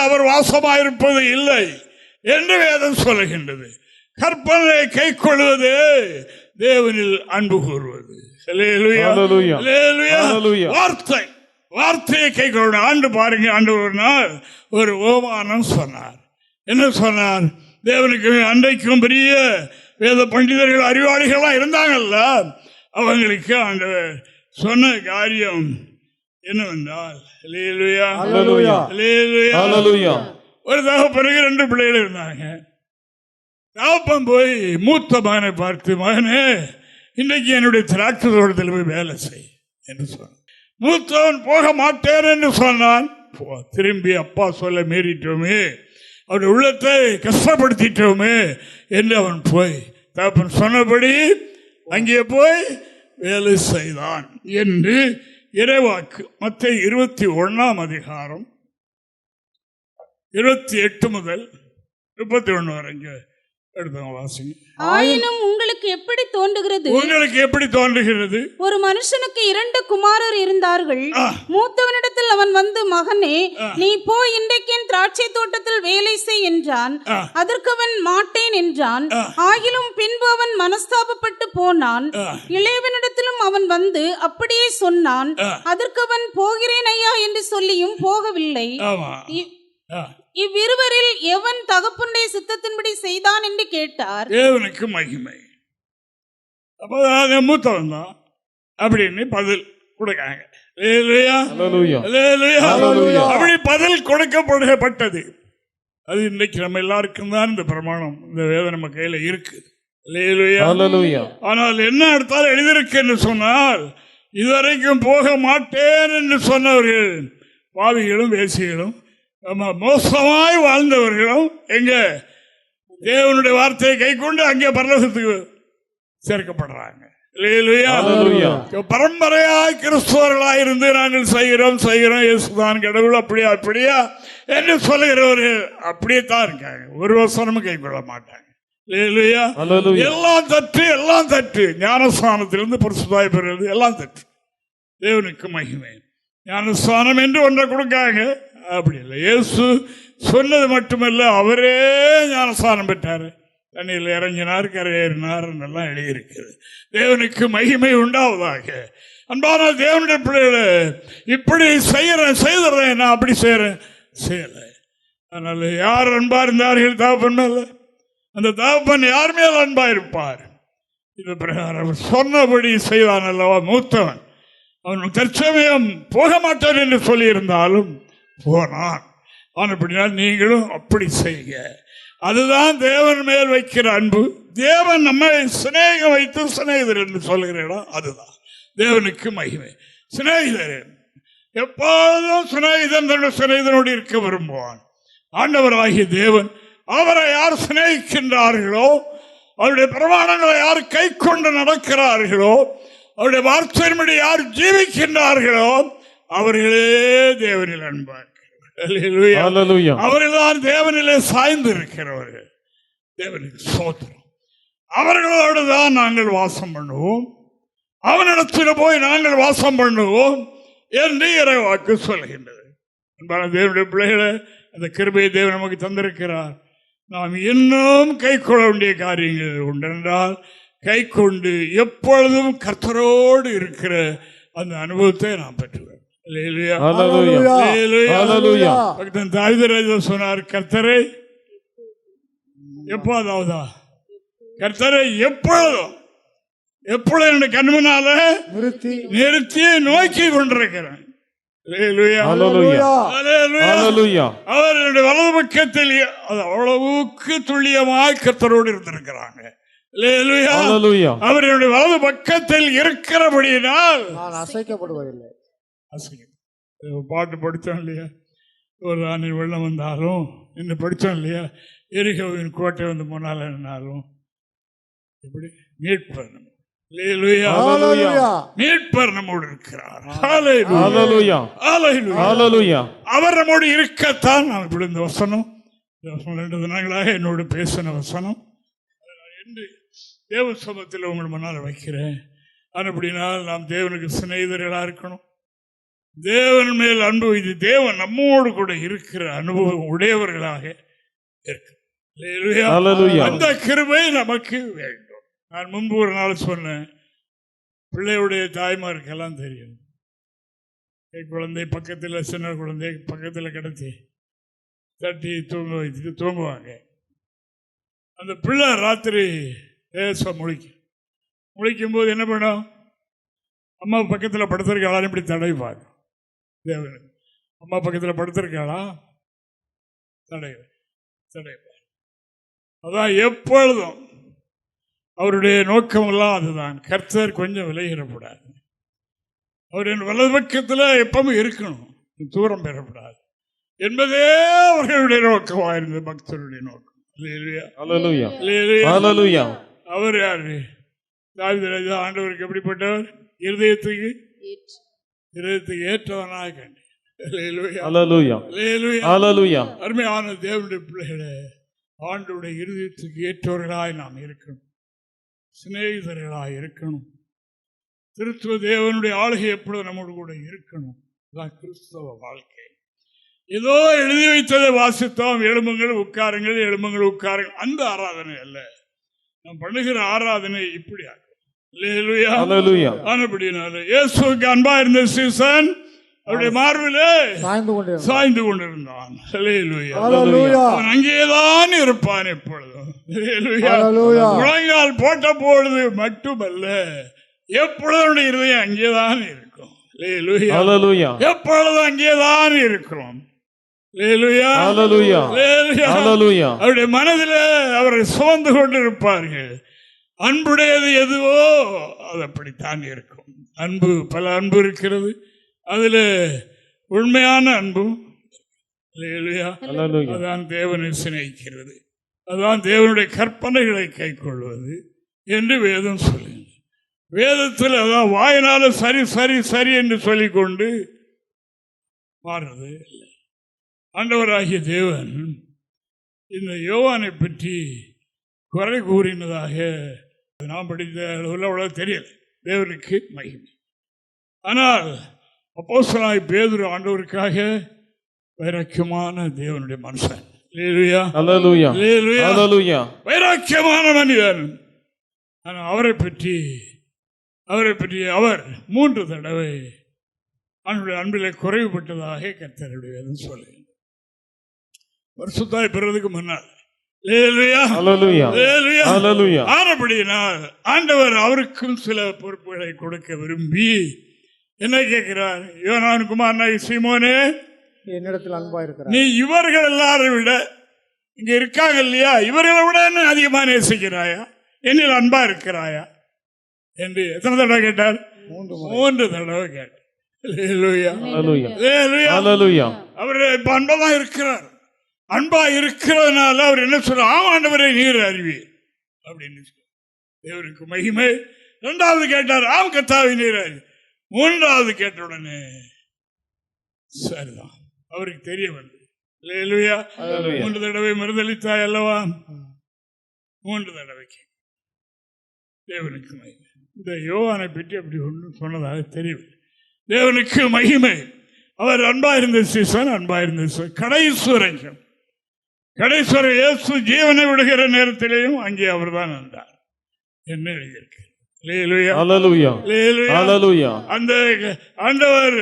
அவர் வாசமாயிருப்பது இல்லை என்று வேதம் சொல்லுகின்றது. கற்பனையை கை கொள்வது தேவனில் அன்பு கூறுவது. வார்த்தையை கை கொள்ள ஆண்டு பாருங்க. ஆண்டு ஒரு நாள் ஒரு ஓமானம் சொன்னார். என்ன சொன்னார்? தேவனுக்கு அன்றைக்கும் பெரிய வேத பண்டிதர்கள் அறிவாளிகள்லாம் இருந்தாங்கல்ல, அவங்களுக்கு அந்த சொன்ன காரியம் என்னவென்றால், ஒரு தகப்பனுக்கு 2 பிள்ளைகள் இருந்தாங்க. தகப்பன் போய் மூத்த மகனை பார்த்து, மகனே இன்றைக்கு என்னுடைய திராட்சை தோட்டத்தில் போய் வேலை செய் என்று சொன்னான். மூத்தவன் போக மாட்டேன் என்று சொன்னான். திரும்பி அப்பா சொல்ல மீறிட்டோமே, அவருடைய உள்ளத்தை கஷ்டப்படுத்திட்டோமே என்று அவன் போய் தகப்பன் சொன்னபடி அங்கே போய் வேலை செய்தான் என்று இறைவாக்கு மத்தேயு 21 அதிகாரம் 28 முதல் 31 வரைக்கும் எடுத்தவங்க வாசிங்க. ஆயினும் உங்களுக்கு எப்படி தோன்றுகிறது? உங்களுக்கு எப்படி தோன்றுகிறது? ஒரு மனுஷனுக்கு 2 குமாரர் இருந்தார்கள். மூத்தவனிடத்தில் அவன் வந்து, மகனே, நீ போய் இன்றைக்கு என் திராட்சை தோட்டத்தில் வேலை செய் என்றான். அதற்கு அவன் மாட்டேன் என்றான். ஆகிலும் பின்பு அவன் மனஸ்தாபப்பட்டு போனான். இளையவனிடத்திலும் அவன் வந்து அப்படியே சொன்னான். அதற்கு அவன், போகிறேன் ஐயா என்று சொல்லியும் போகவில்லை. இவ்விருவரில் எவன் தகப்பனுடைய சித்தத்தின்படி செய்தான் என்று கேட்டார். தேவனுக்கு மகிமை. அப்ப மூத்தவன் தான் அப்படின்னு பதில் கொடுக்காங்க. அப்படி பதில் கொடுக்கப்பட்டது. அது இன்னைக்கு நம்ம எல்லாருக்கும் தான் இந்த பிரமாணம், இந்த வேதம் நம்ம கையில இருக்கு. ஆனால் என்ன எடுத்தாலும் எழுதியிருக்கு என்று சொன்னால், இதுவரைக்கும் போக மாட்டேன் என்று சொன்னவர்கள் பாவிகளும் வேசிகளும் மோசமாய் வாழ்ந்தவர்களும் எங்க தேவனுடைய வார்த்தையை கை கொண்டு அங்கே பரலோகத்துக்கு சேர்க்கப்படுறாங்க. பரம்பரையாய் கிறிஸ்துவர்களாய் இருந்து நாங்கள் செய்கிறோம் இயேசுதான் கடவுள் அப்படியா என்று சொல்லுகிறவர்கள் அப்படியே தான் இருக்காங்க. ஒரு வசனமும் கை கொள்ள மாட்டாங்க. எல்லாம் தட்டு ஞானஸ்தானத்திலிருந்து பரிசுத்தாய் பெறுவது எல்லாம் தட்டு. தேவனுக்கு மகிமை. ஞானஸ்தானம் என்று ஒன்றை கொடுக்காங்க, அப்படி இல்லை. இயேசு சொன்னது மட்டுமல்ல, அவரே ஞானஸ்தானம் பெற்றார், தண்ணியில் இறங்கினார், கரையேறினார் எல்லாம் எழுதியிருக்கிறது. தேவனுக்கு மகிமை உண்டாவதாக. அன்பான தேவனுடைய பிள்ளைகளை, இப்படி செய்துறேன் நான் அப்படி செய்யலை. அதனால யார் அன்பா இருந்தார்கள் தகப்பன் மேல, அந்த தகப்பன் யார் மேல் அன்பா இருப்பார். இது பிரகாரம் சொன்னபடி செய்தான் அல்லவா மூத்தவன். அவன் தற்சமயம் போக மாட்டான் என்று சொல்லியிருந்தாலும் போனான். அப்படினால் நீங்களும் அப்படி செய்ய. அதுதான் தேவன் மேல் வைக்கிற அன்பு. தேவன் நம்மை சிநேகம் வைத்து சிநேகிதர் என்று சொல்கிறா, அதுதான் தேவனுக்கு மகிமை. சிநேகிதர் எப்பொழுதும் சிநேகிதனோடு இருக்க விரும்புவான். ஆண்டவராகிய தேவன் அவரை யார் சிநேகிக்கின்றார்களோ, அவருடைய பிரமாணங்களை யார் கை கொண்டு நடக்கிறார்களோ, அவருடைய வார்த்தையின்படி யார் ஜீவிக்கின்றார்களோ, அவர்களே தேவனில் அன்பார். அவர்கள்தான் தேவனிலே சாய்ந்து இருக்கிறவர்கள். தேவனுக்கு ஸ்தோத்திரம். அவர்களோடு தான் நாங்கள் வாசம் பண்ணுவோம், அவனிடத்தில் போய் நாங்கள் வாசம் பண்ணுவோம் என்று இறைவாக்கு சொல்கின்றது. அன்பான தேவனுடைய பிள்ளைகளை, அந்த கிருபையை தேவன் நமக்கு தந்திருக்கிறார். நாம் இன்னும் கை கொள்ள வேண்டிய காரியங்கள் உண்டென்றால் கை கொண்டு எப்பொழுதும் கர்த்தரோடு இருக்கிற அந்த அனுபவத்தை நாம் பெற்றுவோம். தாவீது சொன்னார், கர்த்தரை எப்போதாவதா, கர்த்தரை எப்பொழுதும் என்னுடைய கண்முன்னால நிறுத்தி நோக்கி கொண்டிருக்கிறேன். அவர் என்னுடைய வலது பக்கத்தில் அவ்வளவுக்கு துல்லியமாய் கர்த்தரோடு இருந்திருக்கிறாங்க. அவர் என்னுடைய வலது பக்கத்தில் இருக்கிறபடியினால் நான் அசைக்கப்படுவதில்லை. பாட்டு படித்தோம் இல்லையா, ஒரு ஆணில் வெள்ளம் வந்தாலும் இன்னும் படித்தோம் இல்லையா, எரிகோவின் கோட்டை வந்து முன்னால் என்னாலும் இப்படி மீட்பர் மீட்பர் நம்மோடு இருக்கிறார். அவர் நம்மோடு இருக்கத்தான் நான் இப்படி இந்த வசனம் 2 தினங்களாக என்னோடு பேசின வசனம் என்று தேவ சமூகத்தில் உங்கள் முன்னால் வைக்கிறேன். அப்படினால் நாம் தேவனுக்கு சிநேகிதர்களாக இருக்கணும். தேவன் மேல் அன்பு வைத்து தேவன் நம்மோடு கூட இருக்கிற அனுபவம் உடையவர்களாக இருக்கு. அந்த கிருபை நமக்கு வேண்டும். நான் முன்பு ஒரு நாள் சொன்னேன், பிள்ளையுடைய தாய்மாருக்கெல்லாம் தெரியும், குழந்தை பக்கத்தில், சின்ன குழந்தை பக்கத்தில் கிடத்தி தட்டி தூங்க வைத்துட்டு தூங்குவாங்க. அந்த பிள்ளை ராத்திரி லேசாக முழிக்கும் போது என்ன பண்ணும், அம்மா பக்கத்தில் படுத்திருக்காளான்னு இப்படி தடைவாங்க. தேவனுக்கு அம்மா பக்கத்தில் படுத்திருக்காளா, தடைவார். அதான் எப்பொழுதும் அவருடைய நோக்கமெல்லாம் அதுதான். கர்த்தர் கொஞ்சம் விலகிடக்கூடாது, அவர் என் வலது பக்கத்தில் எப்பவும் இருக்கணும், தூரம் பெறக்கூடாது என்பதே அவர்களுடைய நோக்கமாக இருந்தது, பக்தருடைய நோக்கம். அவர் யாரு? தாவீது ராஜா ஆண்டவருக்கு எப்படிப்பட்டவர்? இருதயத்துக்கு இருதயத்துக்கு ஏற்றவனாக கண்டேன். அல்லேலூயா அல்லேலூயா. அருமையான தேவனுடைய பிள்ளைகளே, ஆண்டவருடைய இருதயத்துக்கு ஏற்றவர்களாய் நாம் இருக்கணும், சிநேகிதர்களாய் இருக்கணும். கிறிஸ்துவ தேவனுடைய ஆளுகை எப்பொழுது நம்மோடு கூட இருக்கணும். அதுதான் கிறிஸ்தவ வாழ்க்கை. ஏதோ எழுதி வைத்ததை வாசித்தோம், எலும்புங்கள் உட்காருங்கள், எலும்புங்கள் உட்காருங்கள், அந்த ஆராதனை அல்ல. நாம் பண்ணுகிற ஆராதனை இப்படி ஆனபடினால இயேசுவுக்கு அன்பா இருந்த சீசன் அவருடைய மார்பிலே சாய்ந்து கொண்டிருந்தான். அவன் அங்கேதான் இருப்பான் எப்பொழுதும். முழங்கால் போட்ட பொழுது மட்டுமல்ல, எப்பொழுதும் இருதயம் அங்கேதான் இருக்கும். எப்பொழுதும் அங்கேதான் இருக்கிறோம். அவருடைய மனதிலே அவரை சுமந்து கொண்டிருப்பார்கள். அன்புடையது எதுவோ அது அப்படித்தான் இருக்கும். அன்பு, பல அன்பு இருக்கிறது. அதில் உண்மையான அன்பும் அதான் தேவனை சிநேகிக்கிறது, அதுதான் தேவனுடைய கற்பனைகளை கைக்கொள்வது என்று வேதம் சொல்லுங்க. வேதத்தில் அதான் வாயினால சரி சரி சரி என்று சொல்லிக்கொண்டு மாறுறது இல்லை. ஆண்டவராகிய தேவன் இந்த யோவானை பற்றி குறை கூறினதாக நாம் படித்த அளவில் அவ்வளோ தெரியல. தேவனுக்கு மகிமை. ஆனால் அப்போஸ்தலனாகிய பேதுரு ஆண்டவருக்காக வைராக்கியமான தேவனுடைய மனுஷன், வைராக்கியமான மனிதன். ஆனால் அவரை பற்றி அவர் 3 தடவை அவனுடைய அன்பிலே குறைவுபட்டதாக கர்த்தருடைய வேதம் சொல்லுகிறது. பரிசுத்தாய் பெறுவதற்கு முன்னால் ஆனபடியினால் ஆண்டவர் அவருக்கும் சில பொறுப்புகளை கொடுக்க விரும்பி என்ன கேட்கிறார்? யோனான் குமாரனாகிய சீமோனே, என்னிடத்தில் அன்பா இருக்கிறார், நீ இவர்கள் எல்லாரும் விட இங்க இருக்காங்க இல்லையா, இவர்களை விட என்ன அதிகமாக நேசிக்கிறாயா, என்னில் அன்பா இருக்கிறாயா என்று எத்தனை தடவை கேட்டார்? 3 தடவை கேட்டார். அவர் இப்ப அன்பதான் இருக்கிறார். அன்பா இருக்கிறதுனால அவர் என்ன சொல்ற? ஆண்டவரை நீர் அறிவீர் அப்படின்னு தேவனுக்கு மகிமை. 2வது கேட்டார், ஆம் கர்த்தாவே நீர் அறிவீர். 3வது கேட்ட உடனே சரிதான், அவருக்கு தெரிய வந்து 3 தடவை மறுதளித்தாய் அல்லவா, 3 தடவைக்கு தேவனுக்கு மகிமை. இந்த யோவானை பற்றி அப்படி ஒன்றும் சொன்னதாக தெரியவில்லை. தேவனுக்கு மகிமை. அவர் அன்பா இருந்த சீசன், அன்பா இருந்த கடைசுவரைக்கும் இயேசு ஜீவனை விடுகிற நேரத்திலேயும் அங்கே அவர் தான் வந்தார் என்ன எழுதியிருக்கு. அந்த ஆண்டவர்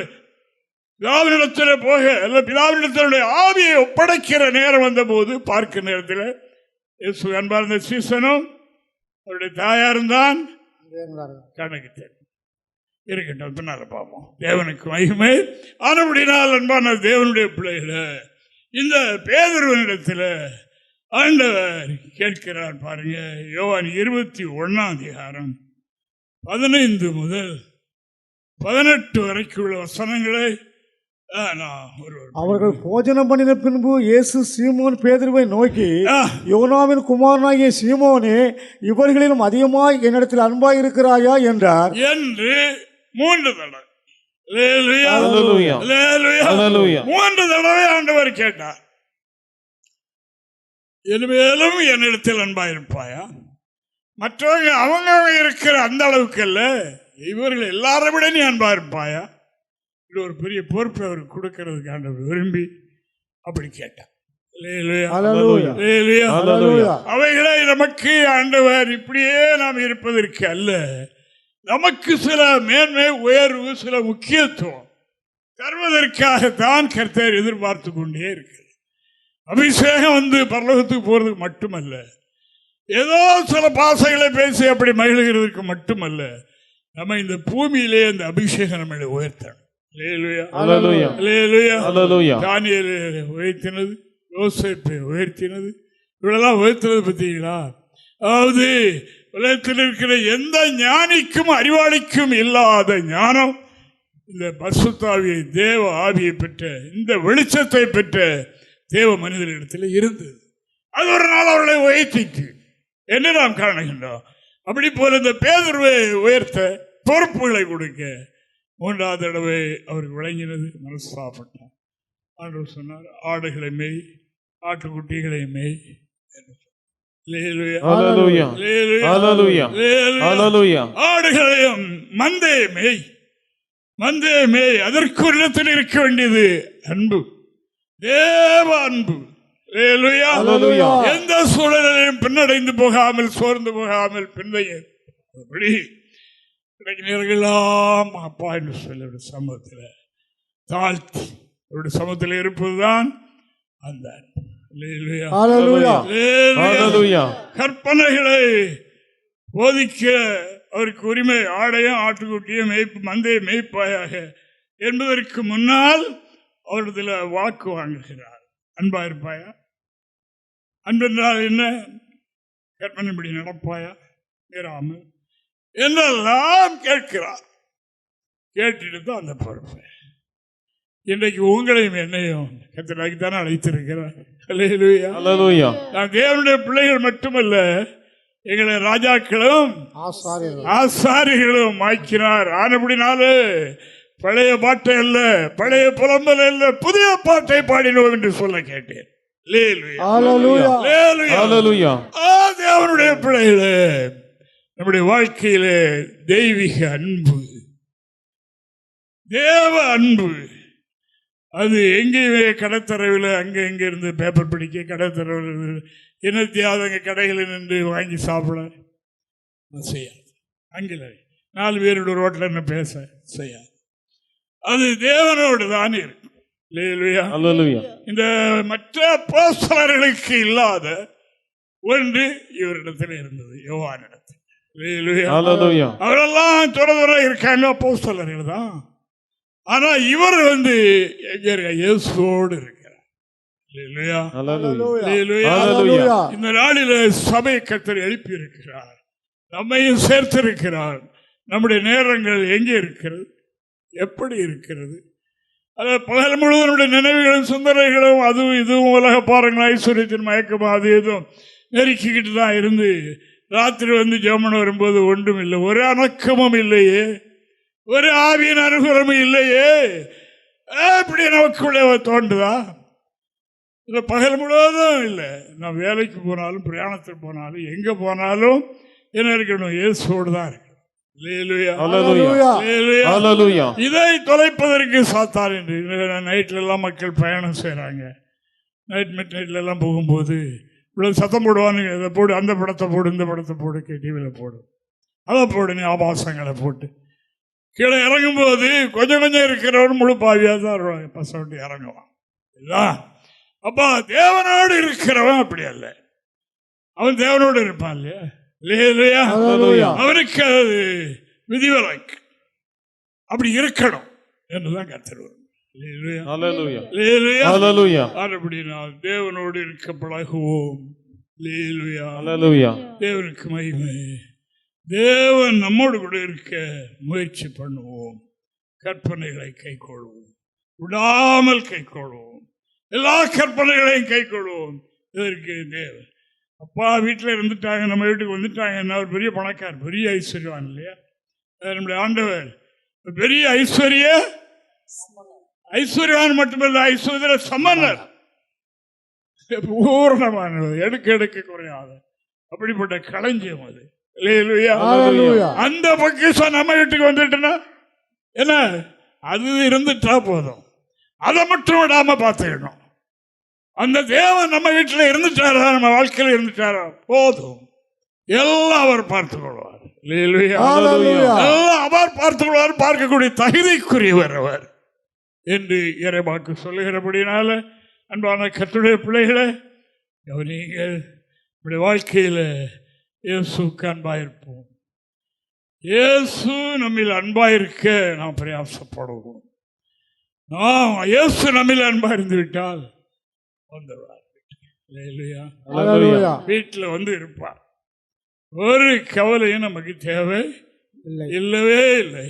பிதாவினிடத்தில் போக அல்ல, பிதாவினிடத்தினுடைய ஆவியை ஒப்படைக்கிற நேரம் வந்த போது பார்க்கிற நேரத்தில் இயேசு அன்பா இருந்த சீசனும் அவருடைய தாயாரும் தான் கணக்கு இருக்கட்டும், பின்னால பார்ப்போம். தேவனுக்கு மகிமை. ஆனபடினால் அன்பான தேவனுடைய பிள்ளைகளை இந்த பேதுருவனிடத்தில் ஆண்டவர் கேட்கிறார் பாருங்க. யோவான் 21 15 முதல் 18 வரைக்கும் உள்ள வசனங்களை அவர்கள் போஜனம் பண்ணின பின்பு இயேசு சீமோன் பேதுருவை நோக்கி, யோனாவின் குமாரனாகிய சீமோனே, இவர்களிலும் அதிகமாய் என்னிடத்தில் அன்பாய் இருக்கிறாயா என்றார் என்று 3 தடவை 3 தடவை ஆண்டவர் கேட்டார். இனிமேலும் என்னிடத்தில் அன்பாயிருப்பாயா? மற்றவங்க அவங்க இருக்கிற அந்த அளவுக்கு அல்ல, இவர்கள் எல்லாரை விட நீ அன்பாயிருப்பாயா? இது ஒரு பெரிய பொறுப்பை அவருக்கு கொடுக்கறதுக்கு ஆண்டவர் விரும்பி அப்படி கேட்டார். அவைகளை நமக்கு ஆண்டவர் இப்படியே நாம் இருப்பதற்கு அல்ல, நமக்கு சில மேன்மை, உயர்வு, சில முக்கியத்துவம் தருவதற்காகத்தான் கர்த்தர் எதிர்பார்த்து கொண்டே இருக்கிறது. அபிஷேகம் வந்து பரலோகத்துக்கு போறதுக்கு மட்டுமல்ல, ஏதோ சில பாசைகளை பேசி அப்படி மகிழ்கிறதுக்கு மட்டுமல்ல, நம்ம இந்த பூமியிலே அந்த அபிஷேகம் நம்மளை உயர்த்தணும். தானியேலை உயர்த்தினது, யோசேப்பை உயர்த்தினது, இவளெல்லாம் உயர்த்தினது பார்த்தீங்களா? அதாவது உலகத்தில் இருக்கிற எந்த ஞானிக்கும் அறிவாளிக்கும் இல்லாத ஞானம் இந்த பரிசுத்தாவியை, தேவ ஆவியை பெற்ற, இந்த வெளிச்சத்தை பெற்ற தேவ மனிதனிடத்தில் இருந்தது. அது ஒரு நாள் அவர்களை உயர்த்திட்டு என்று நாம் காணுகின்றோம். அப்படி போல இந்த பேதுருவை உயர்த்த, பொறுப்புகளை கொடுக்க மூன்றாவது தடவை அவருக்கு விளங்கினது, மனஸ்தாபப்பட்டார். ஆண்டவர் சொன்னார், ஆடுகளை மேய், ஆட்டுக்குட்டிகளை மேய் என்று. ஆடுகளையும் மந்தையை மேய், மந்தையை மேய். அதற்கு ஒரு இடத்தில் இருக்க வேண்டியது அன்பு, தேவ அன்பு. எந்த சூழலையும் பின்னடைந்து போகாமல், சோர்ந்து போகாமல், பின்னையபடி நேர்களெல்லாம் அப்பா என்று சொல்ல சமூகத்தில் தாழ்த்தி அவருடைய சமூகத்தில் இருப்பதுதான் அந்த கற்பனைகளை போதிக்க அவருக்கு உரிமை. ஆடையும் ஆட்டுக்குட்டியும் மந்தையை மேய்ப்பாயாக என்பதற்கு முன்னால் அவரிடத்தில் வாக்கு வாங்குகிறார். அன்பா இருப்பாயா? அன்பென்றால் என்ன? கற்பனைப்படி நடப்பாயா? நேராமல் என்றெல்லாம் கேட்கிறார். கேட்டுட்டு தான் அந்த பொறுப்பு. இன்றைக்கு உங்களையும் என்னையும் கர்த்தராகி தானே அழைத்திருக்கிறார். நான் தேவனுடைய பிள்ளைகள் மட்டுமல்ல, எங்களை ராஜாக்களும் ஆசாரிகளும் ஆக்கினார். ஆனபடினாலே பழைய பாட்டை அல்ல, பழைய புலம்பல் அல்ல, புதிய பாட்டை பாடினோம் என்று சொல்ல கேட்டேன். தேவனுடைய பிள்ளைகளே, நம்முடைய வாழ்க்கையிலே தெய்வீக அன்பு, தேவ அன்பு, அது எங்கேயுமே கடத்தரவில் அங்கே எங்கே இருந்து பேப்பர் படிக்க, கடத்தரவில் என்னத்தையாவது அங்கே கடைகளில் நின்று வாங்கி சாப்பிட செய்யாது. அங்கில் 4 பேரோட ரோட்டில் என்ன பேச செய்யாது. அது தேவனோடு தான் இருக்கும். இந்த மற்ற அப்போஸ்தலர்களுக்கு இல்லாத ஒன்று இவரிடத்தில் இருந்தது, யோவானிடத்தில். அவரெல்லாம் துற இருக்காங்க, அப்போஸ்தலர்கள் தான். ஆனா இவர் இயேசுவோடு இருக்கிறார். இந்த நாளில் சபை கர்த்தர் எழுப்பி இருக்கிறார், நம்மையும் சேர்த்திருக்கிறார். நம்முடைய நேரங்கள் எங்கே இருக்கிறது, எப்படி இருக்கிறது? அதாவது பகல் முழுவதும் நினைவுகளும் சிந்தனைகளும் அதுவும் இதுவும் உலக பாருங்கள், ஐஸ்வர்யத்தின் மயக்கமும் அது எதுவும் நெருக்கிக்கிட்டு தான் இருந்து ராத்திரி ஜெபம் வரும்போது ஒன்றும் இல்லை, ஒரு அணக்கமும் இல்லையே, ஒரு ஆவியின் அனுகூலமும் இல்லையே. இப்படி நமக்குள்ளே தோன்றுதா? இல்லை, பகல் முழுவதும் இல்லை. நான் வேலைக்கு போனாலும், பிரயாணத்தில் போனாலும், எங்கே போனாலும் என்ன இருக்கணும்? இயேசுவோடு தான் இருக்கணும். இதை தொலைப்பதற்கு சாத்தான் என்று நைட்ல எல்லாம் மக்கள் பயணம் செய்யறாங்க. நைட் மிட் நைட்ல எல்லாம் போகும்போது இவ்வளவு சத்தம் போடுவானுங்க. இதை போடு, அந்த படத்தை போடு, இந்த படத்தை போடு, டிவியில் போடு, அதை போடு, நீ ஆபாசங்களை போட்டு கீழே இறங்கும்போது கொஞ்சம் கொஞ்சம் இருக்கிறவன் முழு பாவியாக தான் வருவாங்க, பசவட்டி இறங்குவான். அப்பா தேவனோடு இருக்கிறவன் அப்படி அல்ல, அவன் தேவனோடு இருப்பான் இல்லையா? அவனுக்கு அது விதிவிலக்கு, அப்படி இருக்கணும் என்றுதான் கர்த்தர். தேவனோடு இருக்க பழகுவோம். தேவனுக்கு மகிமை. தேவன் நம்மோடு கூட இருக்க முயற்சி பண்ணுவோம். கற்பனைகளை கைக்கொள்வோம், விடாமல் கைக்கொள்வோம், எல்லா கற்பனைகளையும் கைக்கொள்வோம். இதற்கு தேவன் அப்பா வீட்டில் இருந்துட்டாங்க, நம்ம வீட்டுக்கு வந்துட்டாங்க, என்ன ஒரு பெரிய பணக்கார், பெரிய ஐஸ்வர்யவான் இல்லையா? நம்முடைய ஆண்டவர் பெரிய ஐஸ்வர்யவான் மட்டுமல்ல, ஐஸ்வர்ய சமன்னர், பூரணமானவர், எடுக்க குறையாத அப்படிப்பட்ட களஞ்சியம் அது. அந்த பொக்கிஷம் நம்ம வீட்டுக்கு வந்துட்டுனா என்ன, அது இருந்துட்டா போதும், அதை மட்டும் விடாம பார்த்துக்கணும். அந்த தேவன் நம்ம வீட்டில் இருந்துட்டாரா, நம்ம வாழ்க்கையில் இருந்துட்டாரா போதும், எல்லாம் அவர் பார்த்துக் கொள்வார். எல்லாம் அவர் பார்த்துக் கொள்வார். பார்க்கக்கூடிய தகுதிக்குரியவர் அவர் என்று இறைவாக்கு சொல்லுகிறபடினால அன்பான கர்த்தருடைய பிள்ளைகளை நீங்கள் நம்முடைய வாழ்க்கையில் இயேசுக்கு அன்பாயிருப்போம். இயேசு நம்மில் அன்பாயிருக்க நாம் பிரயாசப்படுவோம். நாம் இயேசு நம்மில் அன்பாயிருந்து விட்டால் வந்துடுவார். வீட்டில் இருப்பார். ஒரு கவலையும் நமக்கு தேவை இல்லவே இல்லை.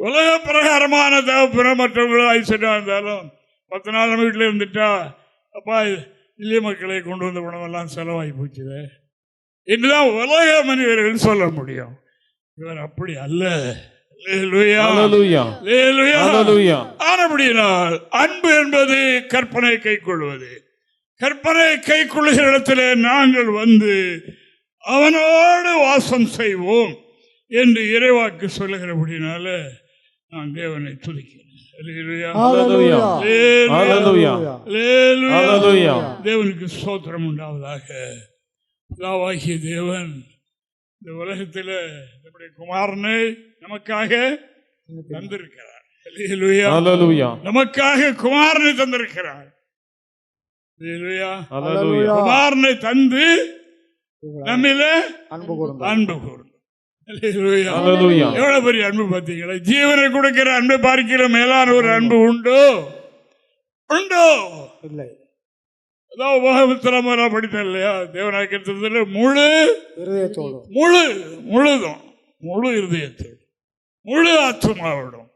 உலக பிரகாரமான தேவைப்பட மற்றவங்களும் ஐஸ்வர்யா இருந்தாலும் 10 நாள் நம்ம வீட்டில் இருந்துட்டா, அப்பா இல்லைய மக்களை கொண்டு வந்த பணமெல்லாம் செலவாகி போச்சுது என்றுதான் உலக மனிதர்கள் சொல்ல முடியும். இவர் அப்படி அல்ல. அல்லேலூயா. Hallelujah. அல்லேலூயா. Hallelujah. ஆனபடியினால் அன்பு என்பது கற்பனை கைக்கொள்வது. கற்பனை கைக்கொள்ளுகிற இடத்திலே நாங்கள் வந்து அவனோடு வாசம் செய்வோம் என்று இறைவாக்கு சொல்லுகிறபடினால நான் தேவனை துதிக்கிறேன். அல்லேலூயா. Hallelujah. அல்லேலூயா. Hallelujah. அல்லேலூயா. Hallelujah. தேவனுக்கு ஸ்தோத்திரம் உண்டாவதாக. பிதாவாகிய தேவன் இந்த உலகத்தில் நம்முடைய குமாரனை நமக்காக தந்திருக்கிறார். அல்லேலூயா. Hallelujah. நமக்காக குமாரனை தந்திருக்கிறார். அல்லேலூயா. Hallelujah. குமாரனை தந்து நம்மிலே அன்பு கூர்ந்தார். அன்பு கூர்ந்தார். அல்லேலூயா. Hallelujah. எவ்வளவு பெரிய அன்பு பார்த்தீங்களா? ஜீவனை கொடுக்கிற அன்பை பார்க்கிற மேலான ஒரு அன்பு உண்டோ? உண்டோ? இல்லை. அதான் உபகமுத்திரமா படித்தேன் இல்லையா? தேவனாக்கிறதுல முழு இருதயத்தோடு முழுதும் முழு இருதயத்தோடு முழு ஆத்மாவோடும்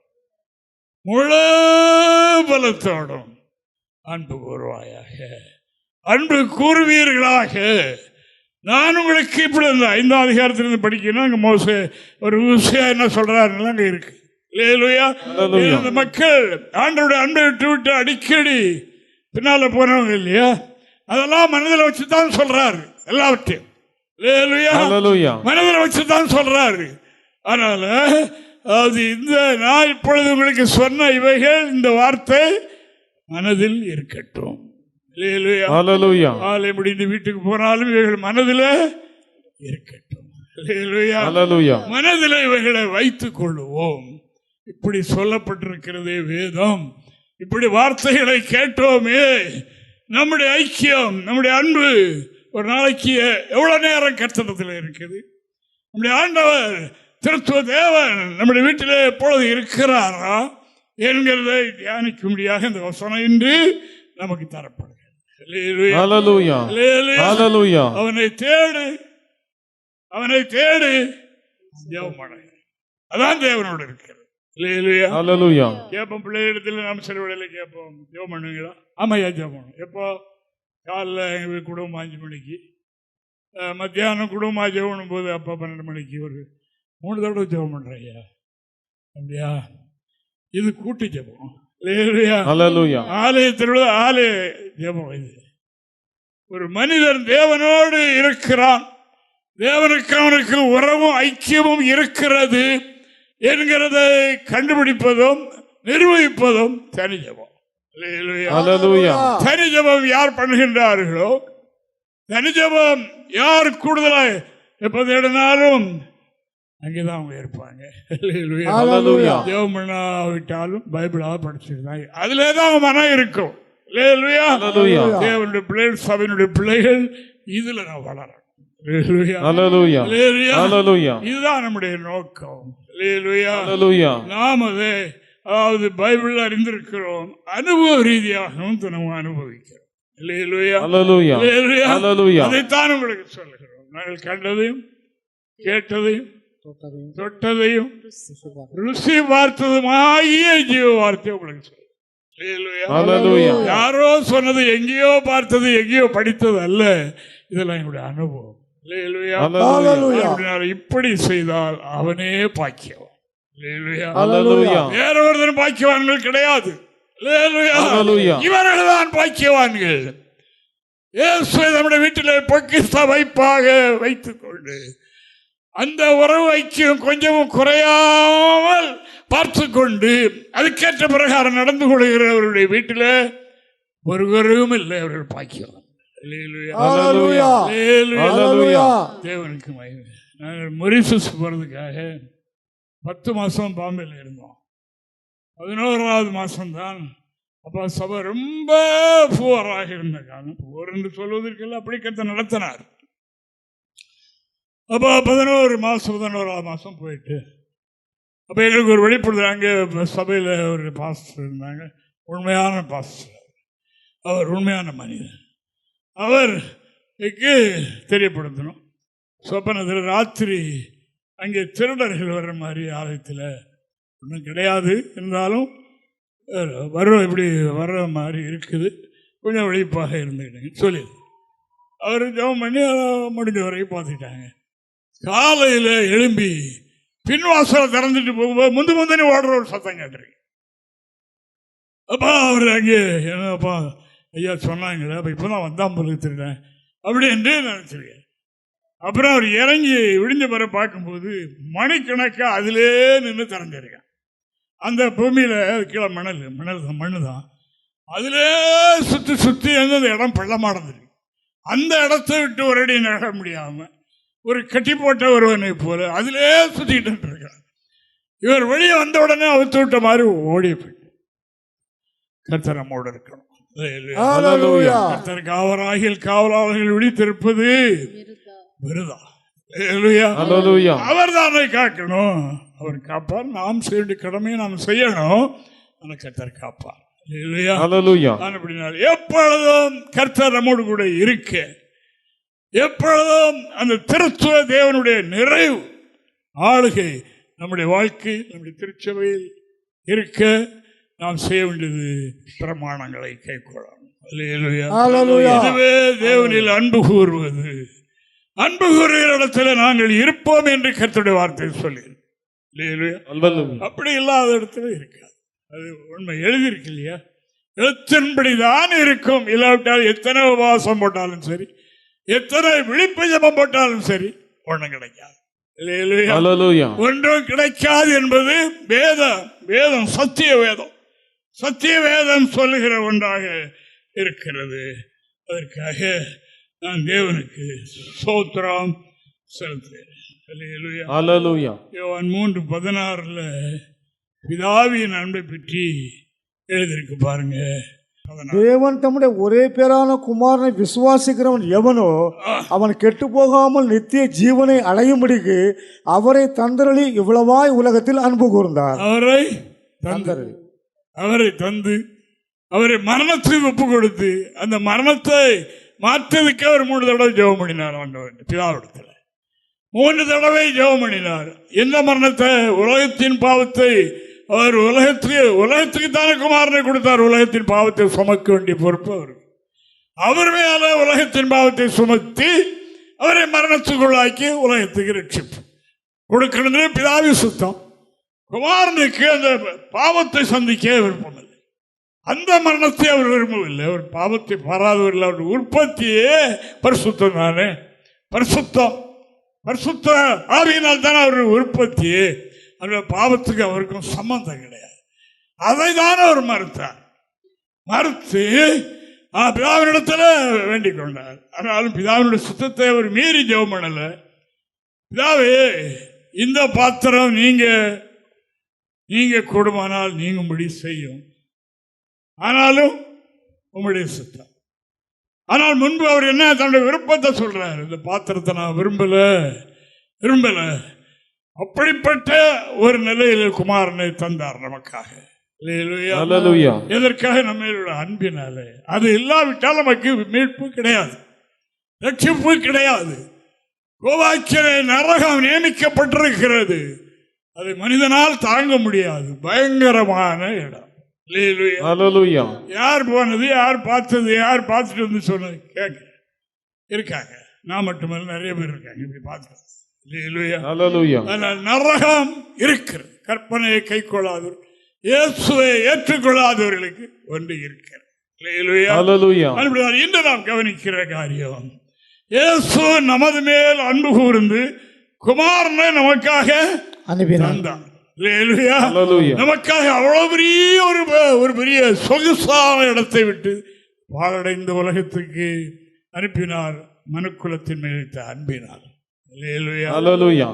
முழு பலத்தோடும் அன்பு கூறுவாயாக, அன்பு கூறுவீர்களாக. நான் உங்களுக்கு இப்படி இந்த 5ஆம் அதிகாரத்திலிருந்து படிக்கணும். அங்கே மோசே ஒரு விஷயம் என்ன சொல்றாருன்னா அங்கே இருக்கு. அல்லேலூயா. இந்த மக்கள் ஆண்டவருடைய அன்பை விட்டு அடிக்கடி பின்னால போனவங்க இல்லையா? அதெல்லாம் மனதில் வச்சுதான் சொல்றாரு எல்லாவற்றையும். Hallelujah. மனதில் வச்சுதான் சொல்றாரு. அதனால அது இந்த நான் இப்பொழுது உங்களுக்கு சொன்ன இவைகள், இந்த வார்த்தை மனதில் இருக்கட்டும். Hallelujah. ஆலை முடிந்து வீட்டுக்கு போனாலும் இவைகள் மனதில் இருக்கட்டும். Hallelujah. மனதில் இவைகளை வைத்துக் கொள்ளுவோம். இப்படி சொல்லப்பட்டிருக்கிறதே வேதம். இப்படி வார்த்தைகளை கேட்டோமே, நம்முடைய ஐக்கியம், நம்முடைய அன்பு ஒரு நாளைக்கு எவ்வளவு நேரம் கர்த்தரிடத்தில் இருக்குது? நம்முடைய ஆண்டவர் திருத்துவ தேவன் நம்முடைய வீட்டிலே எப்பொழுது இருக்கிறாரா என்கிறதை தியானிக்கும்படியாக இந்த வசனம் இன்று நமக்கு தரப்படுகிறது. Hallelujah. Hallelujah. அவனை தேடு ஜெபம் பண்ணு. அதான் தேவனோடு இருக்கிறது. Hallelujah. கேட்போம் பிள்ளைகளிடத்தில் நாம் சில வேளையில கேட்போம், ஜெபம் பண்ணுங்களா? ஆமாய்யா ஜெபம் பண்ணணும். எப்போ? காலைல எங்கள் குடும்பம் 5 மணிக்கு, மத்தியானம் குடும்பமாக ஜெபம் பண்ணும்போது அப்பா 12 மணிக்கு ஒரு 3 தடவை ஜெபம் பண்ணுறையா? அப்படியா? இது கூட்டு ஜெபம். Hallelujah. ஆலயத்தில் ஆலய ஜெபம் இது. ஒரு மனிதன் தேவனோடு இருக்கிறான், தேவனுக்கு அவனுக்கு உறவும் ஐக்கியமும் இருக்கிறது என்கிறதை கண்டுபிடிப்பதும் நிர்வகிப்பதும் தனி ஜெபம். தனி ஜெபம் யார் பண்ணுகின்றார்களோ, தனி ஜெபம் யார் கூடுதலாக எப்ப தேடினாலும் அங்கேதான் அவங்க இருப்பாங்க. ஜெபம் பண்ணாவிட்டாலும் பைபிளாக படிச்சிருந்தாங்க, அதுல தான் அவங்க மனம் இருக்கும். தேவனுடைய பிள்ளைகள், சபையினுடைய பிள்ளைகள் இதுல நான் வளரணும். இதுதான் நம்முடைய நோக்கம். நாம் அதை அதாவது பைபிள் அறிந்திருக்கிறோம், அனுபவ ரீதியாகவும் தினமும் அனுபவிக்கிறோம். அதைத்தான் உங்களுக்கு சொல்லுகிறோம். நாங்கள் கண்டதையும் கேட்டதையும் தொட்டதையும் ருசி பார்த்ததுமாகிய ஜீவ வார்த்தை உங்களுக்கு சொல்லுங்க. யாரோ சொன்னது, எங்கேயோ பார்த்தது, எங்கேயோ படித்தது அல்ல, இதெல்லாம் என்னுடைய அனுபவம். இப்படி செய்தால் அவனே பாக்கியவான். வேற ஒருத்தர் பாக்கியவான்கள் கிடையாது. இவர்கள் தான் பாக்கியவான்கள். நம்முடைய வீட்டில் பொக்கிஷ வைப்பாக வைத்துக் கொண்டு அந்த உறவு ஐக்கியம் கொஞ்சமும் குறையாமல் பார்த்து கொண்டு அதுக்கேற்ற பிரகாரம் நடந்து கொள்கிறவருடைய வீட்டில் ஒரு குறைவும் இல்லை. அவர்கள் பாக்கியவான். தேவனுக்கு மகிமை. நாங்கள் மொரிஷியஸ் போறதுக்காக 10 மாசம் பாம்பேல இருந்தோம். 11வது மாசம்தான் அப்போ சபை ரொம்ப புவராக இருந்த காலம். புவர் என்று சொல்வதற்கெல்லாம் அப்படி கருத்தை நடத்தினார். அப்போ 11வது மாசம் போயிட்டு அப்போ எங்களுக்கு ஒரு வெளிப்படுது. அங்கே சபையில் ஒரு பாஸ்டர் இருந்தாங்க, உண்மையான பாஸ்டர். அவர் உண்மையான மனிதன். அவருக்கு தெரியப்படுத்தணும். சொப்பனத்தில் ராத்திரி அங்கே திருடர்கள் வர்ற மாதிரி ஆலயத்தில் ஒன்றும் கிடையாது, இருந்தாலும் இப்படி வர்ற மாதிரி இருக்குது, கொஞ்சம் விழிப்பாக இருந்துக்கிட்டேங்க சொல்லி அவர் ஜெபம் பண்ணி முடிஞ்ச வரைக்கும் பார்த்துக்கிட்டாங்க. காலையில் எழும்பி பின்வாசலை திறந்துட்டு போகும்போது முந்தனி ஓடுற ஒரு சத்தம் கேட்டிருக்கு. அப்பா அவர் அங்கே என்னப்பா ஐயா சொன்னாங்களே, அப்போ இப்போ தான் வந்தான் போல திருடேன் அப்படி என்று நினச்சிருக்கேன். அப்புறம் அவர் இறங்கி விடிஞ்ச பிற பார்க்கும்போது மணிக்கணக்காக அதிலே நின்று திறந்திருக்கேன். அந்த பூமியில் கீழே மண்ணு தான் அதிலே சுற்றி சுற்றி அந்த இடம் பள்ளமானது. அந்த இடத்த விட்டு ஒரு அடி நகர முடியாமல் ஒரு கட்டி போட்ட ஒருவனை போல அதிலே சுற்றிக்கிட்டு இருக்கான். இவர் வெளியே வந்த உடனே அவுத்து விட்ட மாதிரி ஓடி போயிட்டு. கர்த்தர் நம்மோடு இருக்கணும். கர்த்தர் காவலாளர்கள் விழித்திருப்பது விருதா. அவர் தானே காக்கணும். அவர் காப்பார். நாம் செய்ய கடமையை நாம் செய்யணும். ஆனால் கர்த்தர் காப்பார். எப்பொழுதும் கர்த்தர் நம்மோடு கூட இருக்க, எப்பொழுதும் அந்த திருத்துவ தேவனுடைய நிறைவு ஆளுகை நம்முடைய வாழ்க்கை நம்முடைய திருச்சபையில் இருக்க நாம் செய்ய வேண்டியது பிரமாணங்களை கைக்கொள்ளணும். இதுவே தேவனில் அன்பு கூறுவது. அன்பு கூறுகிற இடத்துல நாங்கள் இருப்போம் என்று கர்த்தருடைய வார்த்தை சொல்லி, அப்படி இல்லாத இடத்துல இருக்காது. அது உண்மை எழுதியிருக்கு இல்லையா? எழுத்தின்படிதான் இருக்கும். இல்லாவிட்டால் எத்தனை உபவாசம் போட்டாலும் சரி, எத்தனை விழிப்பு ஜெபம் போட்டாலும் சரி, ஒன்றும் கிடைக்காது. ஒன்றும் கிடைக்காது என்பது வேதம் சத்திய வேதம். சத்திய வேதம் சொல்லுகிற ஒன்றாக இருக்கிறது. அதற்காக நான் தேவனுக்கு ஸ்தோத்திரம் செலுத்துகிறேன். 3:16 பிதாவின் அன்பை பற்றி எழுதியிருக்கு பாருங்க. தேவன் தம்முடைய ஒரே பேரான குமாரனை விசுவாசிக்கிறவன் எவனோ அவன் கெட்டு போகாமல் நித்திய ஜீவனை அடையும்படிக்கு அவரை தந்தரளி இவ்வளவாய் உலகத்தில் அன்பு கூர்ந்தார். அவரை தந்து அவரை மரணத்துக்கு ஒப்பு கொடுத்து அந்த மரணத்தை மாற்றதுக்கு அவர் 3 தடவை ஜெபம் பண்ணினார். பிதாவிடத்தில் 3 தடவை ஜெபம் பண்ணினார். எந்த மரணத்தை? உலகத்தின் பாவத்தை. அவர் உலகத்துக்கு தானே குமாரனை கொடுத்தார். உலகத்தின் பாவத்தை சுமக்க வேண்டிய பொறுப்பு அவருக்கு. அவர் மேல உலகத்தின் பாவத்தை சுமத்தி அவரை மரணத்துக்குள்ளாக்கி உலகத்துக்கு ரட்சிப்பு கொடுக்கிறது பிதாவி சுத்தம். குமாரனுக்கு அந்த பாவத்தை சந்திக்க விருப்பம் இல்லை. அந்த மரணத்தை அவர் விரும்பவில்லை. அவர் பாவத்தை பாராதவர்கள். அவருடைய உற்பத்தியே பரிசுத்தம் தானே. பரிசுத்த ஆவியினால் தானே அவருடைய உற்பத்தியே. அவருடைய பாவத்துக்கு அவருக்கும் சம்பந்தம் கிடையாது. அதை தானே அவர் மறுத்து பிதாவினிடத்தில் வேண்டிக் கொண்டார். ஆனாலும் பிதாவினுடைய சுத்தத்தை அவர் மீறி ஜெபம் பண்ணல. பிதாவே, இந்த பாத்திரம் நீங்க கூடுமானால் நீங்கும்படி செய்யும், ஆனாலும் உம்முடைய சுத்தம். ஆனால் முன்பு அவர் என்ன தன்னுடைய விருப்பத்தை சொல்றார். இந்த பாத்திரத்தை நான் விரும்பல. அப்படிப்பட்ட ஒரு நிலையில் குமாரனை தந்தார் நமக்காக. எதற்காக? நம்மளோட அன்பினாலே. அது இல்லாவிட்டால் நமக்கு மீட்பு கிடையாது, ரட்சிப்பு கிடையாது. கோபாக்கிலே நரகம் நியமிக்கப்பட்டிருக்கிறது. அதை மனிதனால் தாங்க முடியாது. பயங்கரமான இடம். யார் போனது, யார் பார்த்தது, யார் பார்த்துட்டு வந்து சொன்னது கேட்க இருக்காங்க. நான் மட்டுமல்ல, நிறைய பேர் இருக்காங்க இப்படி பார்த்து. நரகம் இருக்கிறது. கற்பனையை கை கொள்ளாதவர், இயேசுவை ஏற்றுக்கொள்ளாதவர்களுக்கு ஒன்று இருக்கிறது. இன்று நாம் கவனிக்கிற காரியம், இயேசு நமது மேல் அன்பு கூர்ந்து குமாரனை நமக்காக தந்தார். நமக்காக அவ்வளவு பெரிய ஒரு பெரிய சொகுசான இடத்தை விட்டு பாழடைந்த உலகத்துக்கு அனுப்பினார். மனுக்குலத்தின் மேல் வைத்த அன்பினார்.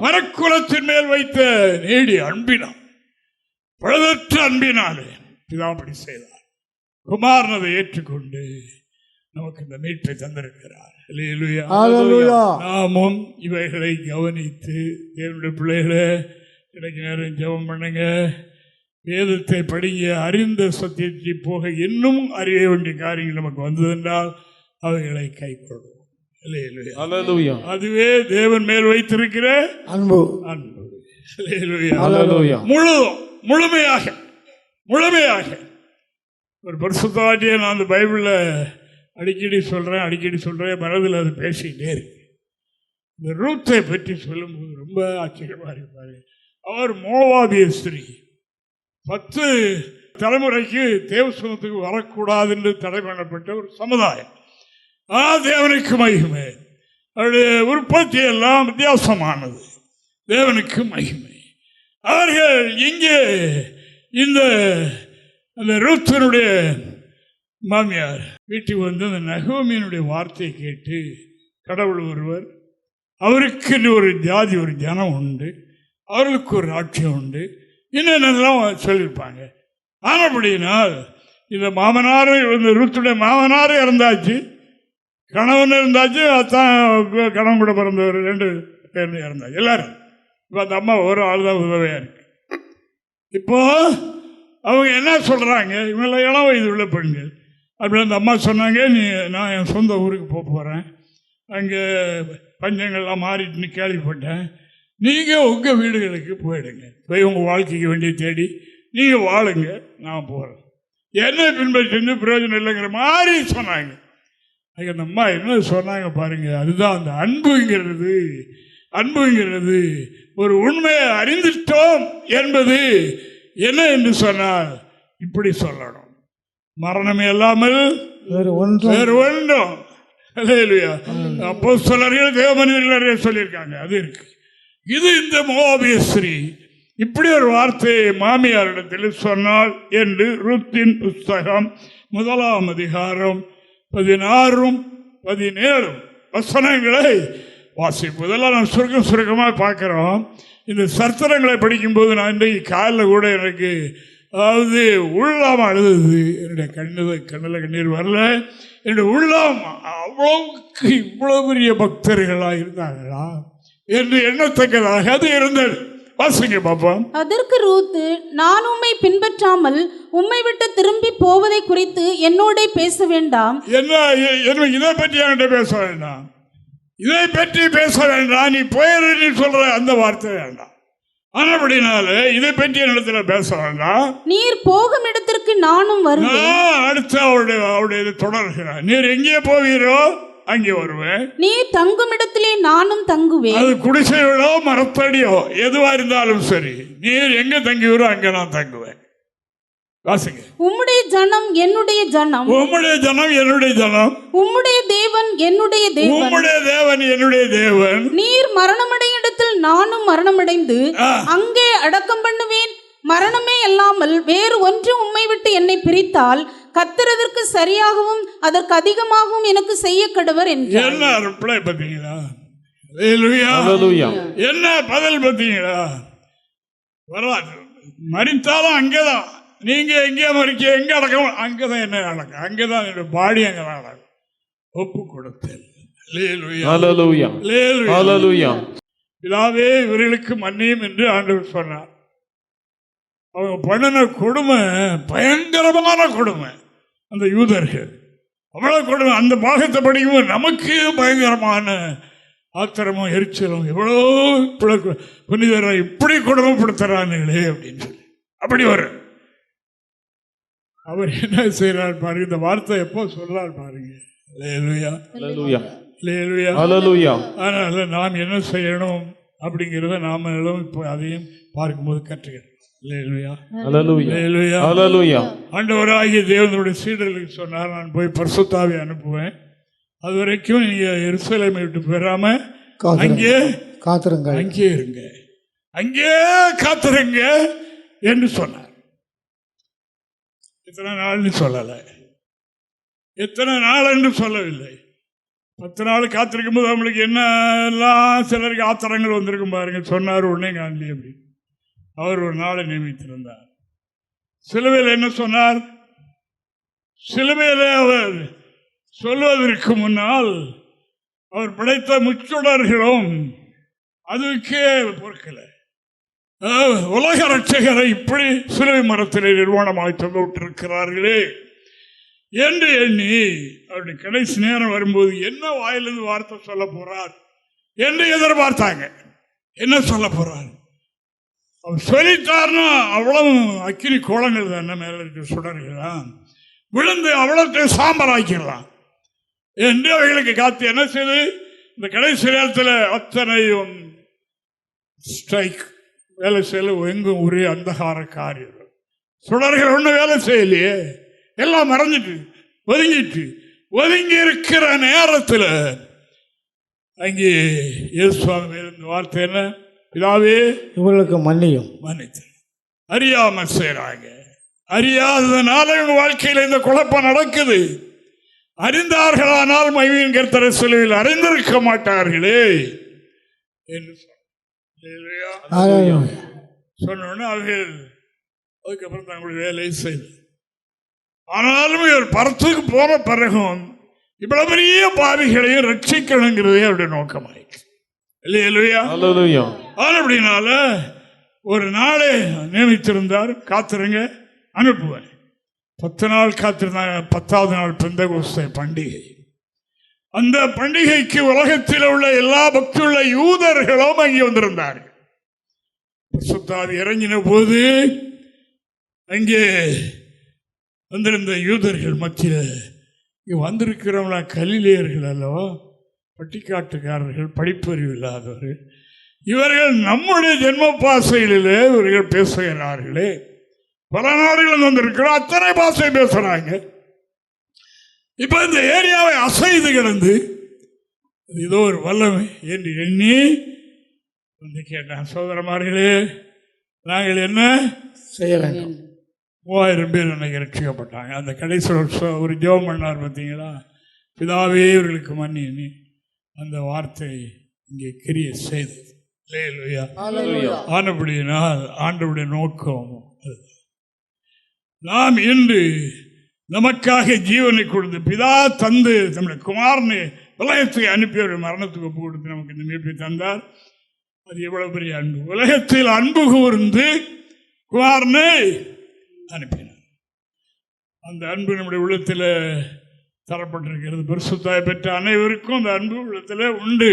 மனுக்குலத்தின் மேல் வைத்த நீடி அன்பினார், பழுதற்ற அன்பினாலே பிதாபடி செய்தார். குமாரனதை ஏற்றுக்கொண்டு நமக்கு இந்த மீட்பை தந்திருக்கிறார். நாமும் இவைகளை கவனித்து தேவனுடைய பிள்ளைகளை கிடைக்க நேரம் ஜெபம் பண்ணுங்க. வேதத்தை படிங்க. அறிந்த சத்தியத்தை போக இன்னும் அறிய வேண்டிய காரியங்கள் நமக்கு வந்ததென்றால் அவைகளை கை கொள்வோம். அதுவே தேவன் மேல் வைத்திருக்கிற அன்பு. முழுமையாக ஒரு பரிசுத்தவாட்டியை நான் அந்த பைபிளில் அடிக்கடி சொல்றேன், மனதில் அது பேசிக்கிட்டே இருக்கு. இந்த ரூத்தை பற்றி சொல்லும்போது ரொம்ப ஆச்சரியமா இருப்பாரு. அவர் மோவாபிய ஸ்திரீ. 10 தலைமுறைக்கு தேவசனத்துக்கு வரக்கூடாது என்று தடை பண்ணப்பட்ட ஒரு சமுதாயம். தேவனுக்கு மகிமை. அவருடைய உற்பத்தி எல்லாம் வித்தியாசமானது. தேவனுக்கு மகிமை. அவர்கள் இங்கே அந்த ரூத்தினுடைய மாமியார் வீட்டுக்கு வந்து அந்த நகோமியினுடைய வார்த்தையை கேட்டு, கடவுள் ஒருவர், அவருக்கு ஒரு ஜாதி ஒரு ஜனம் உண்டு, அவர்களுக்கு ஒரு ராட்சியம் உண்டு, என்னென்னலாம் சொல்லியிருப்பாங்க. ஆனப்படினால் இந்த மாமனார், இந்த ரூத்துடைய மாமனார் இறந்தாச்சு, கணவன் இருந்தாச்சு, அத்தான் கணவன் கூட பிறந்தவர் 2 பேர் இறந்தாச்சு எல்லாரும். இப்போ அந்த அம்மா ஒரு ஆள் தான் உதவியாக இருக்கு. இப்போ அவங்க என்ன சொல்கிறாங்க, இவங்களாம் இளம் வயது உள்ள பெண்கள். அப்படி அந்த அம்மா சொன்னாங்க, நான் என் சொந்த ஊருக்கு போகிறேன், அங்கே பஞ்சங்கள்லாம் மாறிட்டுன்னு கேள்விப்பட்டேன், நீங்கள் உங்கள் வீடுகளுக்கு போயிடுங்க, போய் உங்கள் வாழ்க்கைக்கு வேண்டிய தேடி நீங்கள் வாழுங்க, நான் போகிறேன், என்னை பின்பற்றி பிரயோஜனம் இல்லைங்கிற மாதிரி சொன்னாங்க. அதுக்கு அந்த அம்மா என்ன சொன்னாங்க பாருங்கள், அதுதான் அந்த அன்புங்கிறது ஒரு உண்மையை அறிந்துட்டோம் என்பது என்ன என்று சொன்னால் இப்படி சொல்லணும், மரணமே இல்லாமல் வேறு ஒன்றும். அப்போஸ்தலர்கள் தேவ மனிதர்கள் சொல்லியிருக்காங்க, அது இருக்கு. இது இந்த மோவாபிய ஸ்திரீ இப்படி ஒரு வார்த்தையை மாமியாரிடத்தில் சொன்னாள் என்று ரூத்தின் புஸ்தகம் 1ஆம் அதிகாரம் 16, 17 வசனங்களை வாசிப்பதெல்லாம் நான் சுருக்கமாக பார்க்குறோம். இந்த சரித்திரங்களை படிக்கும்போது நான் இன்றைக்கு காலையில் கூட எனக்கு அதாவது உள்ளாம அழுது, என்னுடைய கண்ணில் கண்ணீர் வரல. என்னுடைய உள்ளம் அவ்வளவுக்கு இவ்வளவு பெரிய பக்தர்களாக இருந்தாங்களா என்று எண்ணத்தக்கதாக அது இருந்தது. வாசிங்க பாப்போம். அதற்கு ரூத்து, நான் உம்மை பின்பற்றாமல் உம்மை விட்டு திரும்பி போவதை குறித்து என்னோட பேச வேண்டாம். என்ன இதை பற்றி என்கிட்ட பேச வேண்டாம், இதை பற்றி பேச வேண்டாம், நீ போயிரு சொல்ற அந்த வார்த்தை வேண்டாம். ஆனபடினால இதை பற்றி இடத்துல பேச வேண்டாம். நீர் போகும் இடத்திற்கு நானும் வருவேன். அடுத்து அவருடைய தொடர்கிறார். நீர் எங்கே போவீரோ அங்கே வருவேன், நீ தங்கும் இடத்திலே நானும் தங்குவேன். அது குடிசையோ மரத்தடியோ எதுவா இருந்தாலும் சரி, நீர் எங்க தங்குவீரோ அங்கே நான் தங்குவேன். வாசிங்க. உம்முடைய ஜனம் என்னுடைய ஜனம், உம்முடைய ஜனம் என்னுடைய ஜனம், உம்முடைய தேவன் என்னுடைய தேவன், உம்முடைய தேவன் என்னுடைய தேவன். நீர் மரணமடைய இடத்தில் நானும் மரணமடைந்து அங்கே அடக்கம் பண்ணுவேன். மரணமே அல்லாமல் வேறு ஒன்று உம்மை விட்டு என்னை பிரித்தால் கர்த்தரதற்கு சரியாகவும் அதற்கு அதிகமாகவும் எனக்கு செய்ய கடவர் என்றார். என்ன ரிப்ளை பார்த்தீங்களா? ஹல்லேலூயா. என்ன பதில் பார்த்தீங்களா? வராது. மரித்தாலும் அங்கேதான், நீங்க எங்கே மறிக்க எங்க அடக்கம் அங்கதான், என்ன அடக்கம் அங்கதான், என்னுடைய பாடி அங்கதான் அடக்கம். ஒப்பு கொடுத்தேன். பிதாவே இவர்களுக்கு மன்னியும் என்று ஆண்டவர் சொன்னார். அவங்க பண்ணின கொடுமை பயங்கரமான கொடுமை. அந்த யூதர்கள் அவ்வளவு கொடுமை. அந்த பாகத்தை படிக்கும்போது நமக்கு பயங்கரமான ஆத்திரமும் எரிச்சலும், எவ்வளோ புனிதரை இப்படி கொடுமைப்படுத்துறானுங்களே அப்படின்னு சொல்லி அப்படி வரும். அவர் என்ன செய்யறார் பாருங்க, இந்த வார்த்தை எப்போ சொல்றார் பாருங்க. அதனால நாம் என்ன செய்யணும் அப்படிங்கிறத நாம இப்போ அதையும் பார்க்கும்போது கற்றுக்கிறோம். ஆண்டவராகிய தேவனுடைய சீடர்களுக்கு சொன்னார், நான் போய் பரிசுத்தாவை அனுப்புவேன், அது வரைக்கும் நீங்க எருசலேமை விட்டு பெறாம அங்கே காத்திருங்க, அங்கே இருங்க, அங்கே காத்திருங்க என்று சொன்னார். எத்தனை நாள்னு சொல்லலை, எத்தனை நாள் என்று சொல்லவில்லை. 10 நாள் காத்திருக்கும் போது அவங்களுக்கு என்னெல்லாம் சிலருக்கு ஆத்திரங்கள் வந்திருக்கும் பாருங்க. சொன்னார் உடனே காண்டி அப்படி. அவர் ஒரு நாளை நியமித்திருந்தார். சிலுவையில் என்ன சொன்னார்? சிலுவையில் அவர் சொல்வதற்கு முன்னால் அவர் படைத்த முச்சுடர்களும் அதுக்கே பொறுக்கலை. உலக ரட்சகரை இப்படி சிலுவை மரத்திலே நிர்வாணமாய் தொங்க விட்டிருக்கிறார்களே என்று எண்ணி அவருடைய கடைசி நேரம் வரும்போது என்ன வாயிலிருந்து வார்த்தை சொல்ல போறார் என்று எதிர்பார்த்தாங்க. என்ன சொல்ல போறார்? அவர் சொல்லிட்டார்னா அவ்வளவு அக்கினி கோலங்கள் தானே மேல இருக்க சுடர்களாம் விழுந்து அவ்வளவு சாம்பலாக்கிடலாம் என்று அவைகளுக்கு காத்து என்ன செய்து இந்த கடைசி நேரத்தில் அத்தனையும் ஸ்ட்ரைக் வேலை செய்யல, எங்கும் ஒரே அந்தகார காரியம். சுடர்கள் ஒன்றும் வேலை செய்யலையே, எல்லாம் மறைஞ்சிட்டு ஒதுங்கி இருக்கிற நேரத்தில் அங்கே இயேசுவாமி இருந்த வார்த்தை என்ன? பிதாவே இவர்களுக்கு மன்னித்து. அறியாம செய்றாங்க. அறியாததுனால இவங்க வாழ்க்கையில் இந்த குழப்பம் நடக்குது. அறிந்தார்களானால் மகிமையின் கர்த்தரை சிலுவையில் அறிந்திருக்க மாட்டார்களே என்று சொன்னோன்னு அவர்கள் அதுக்கப்புறம் தங்களுடைய வேலையை செய்து. ஆனாலும் இவர் பரத்துக்கு போன பிறகும் இவ்வளவு பெரிய பாவிகளையும் ரட்சிக்கணுங்கிறதே அவருடைய நோக்கமாயிடுச்சு இல்லையா? அப்படினால ஒரு நாளே நியமித்திருந்தார், காத்திருங்க அனுப்புவேன். 10 நாள் காத்திருந்தாங்க. 10வது நாள் பெந்தெகோஸ்தே பண்டிகை. அந்த பண்டிகைக்கு உலகத்தில் உள்ள எல்லா பக்தியுள்ள யூதர்களும் அங்கே வந்திருந்தார்கள். பரிசுத்தாவி இறங்கின போது அங்கே வந்திருந்த யூதர்கள் மத்தியில் வந்திருக்கிறவங்களா கலிலேயர்கள் அல்லவா, பட்டிக்காட்டுக்காரர்கள், படிப்பறிவு இல்லாதவர்கள். இவர்கள் நம்முடைய ஜென்ம பாசையிலே இவர்கள் பேசுகிறார்களே. பல நாடுகள் வந்திருக்கிறோம், அத்தனை பாசை பேசுறாங்க. இப்ப இந்த ஏரியாவை அசைது கிடந்து ஏதோ ஒரு வல்லமை என்று எண்ணி வந்து கேட்டான், சோதரமார்களே நாங்கள் என்ன செய்ய வேண்டும்? 3000 பேர் எனக்கு ரட்சிக்கப்பட்டாங்க. அந்த கடைசி ஒரு ஜெபம் பண்ணார் பார்த்தீங்களா, பிதாவே இவர்களுக்கு மன்னி. அந்த வார்த்தை இங்கே கிரிய செய்தது. ஆனபடியினால் ஆண்டவருடைய நோக்கம் நாம் இன்று நமக்காக ஜீவனை கொடுத்து பிதா தந்து நம்முடைய குமாரனை உலகத்தை அனுப்பி ஒரு மரணத்துக்கு ஒப்பு கொடுத்து நமக்கு இந்த மீட்பை தந்தார். அது எவ்வளவு பெரிய அன்பு! உலகத்தில் அன்பு கூர்ந்து குமாரனை அனுப்பினார். அந்த அன்பு நம்முடைய உள்ளத்தில் தரப்பட்டிருக்கிறது. பரிசுத்தாவை பெற்ற அனைவருக்கும் அந்த அன்பு உள்ளத்தில் உண்டு.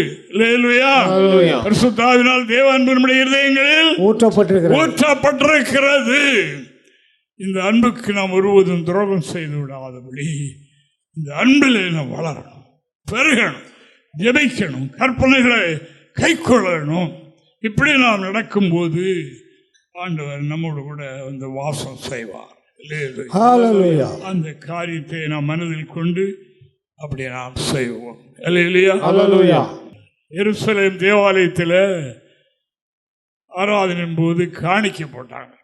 பரிசுத்தாவினால் தேவ அன்பு நம்முடைய இருதயங்களில் ஊற்றப்பட்டிருக்கிறது. இந்த அன்புக்கு நாம் ஒருவதும் துரோகம் செய்து விடாதபடி இந்த அன்பில் நாம் வளரணும், பெருகணும், ஜெபிக்கணும், கற்பனைகளை கை கொள்ளணும். இப்படி நாம் நடக்கும்போது ஆண்டவர் நம்மோடு கூட வந்து வாசம் செய்வார். அந்த காரியத்தை நாம் மனதில் கொண்டு அப்படி நாம் செய்வோம். எருசலேம் தேவாலயத்தில் ஆராதனையின் போது காணிக்கை போட்டாங்க.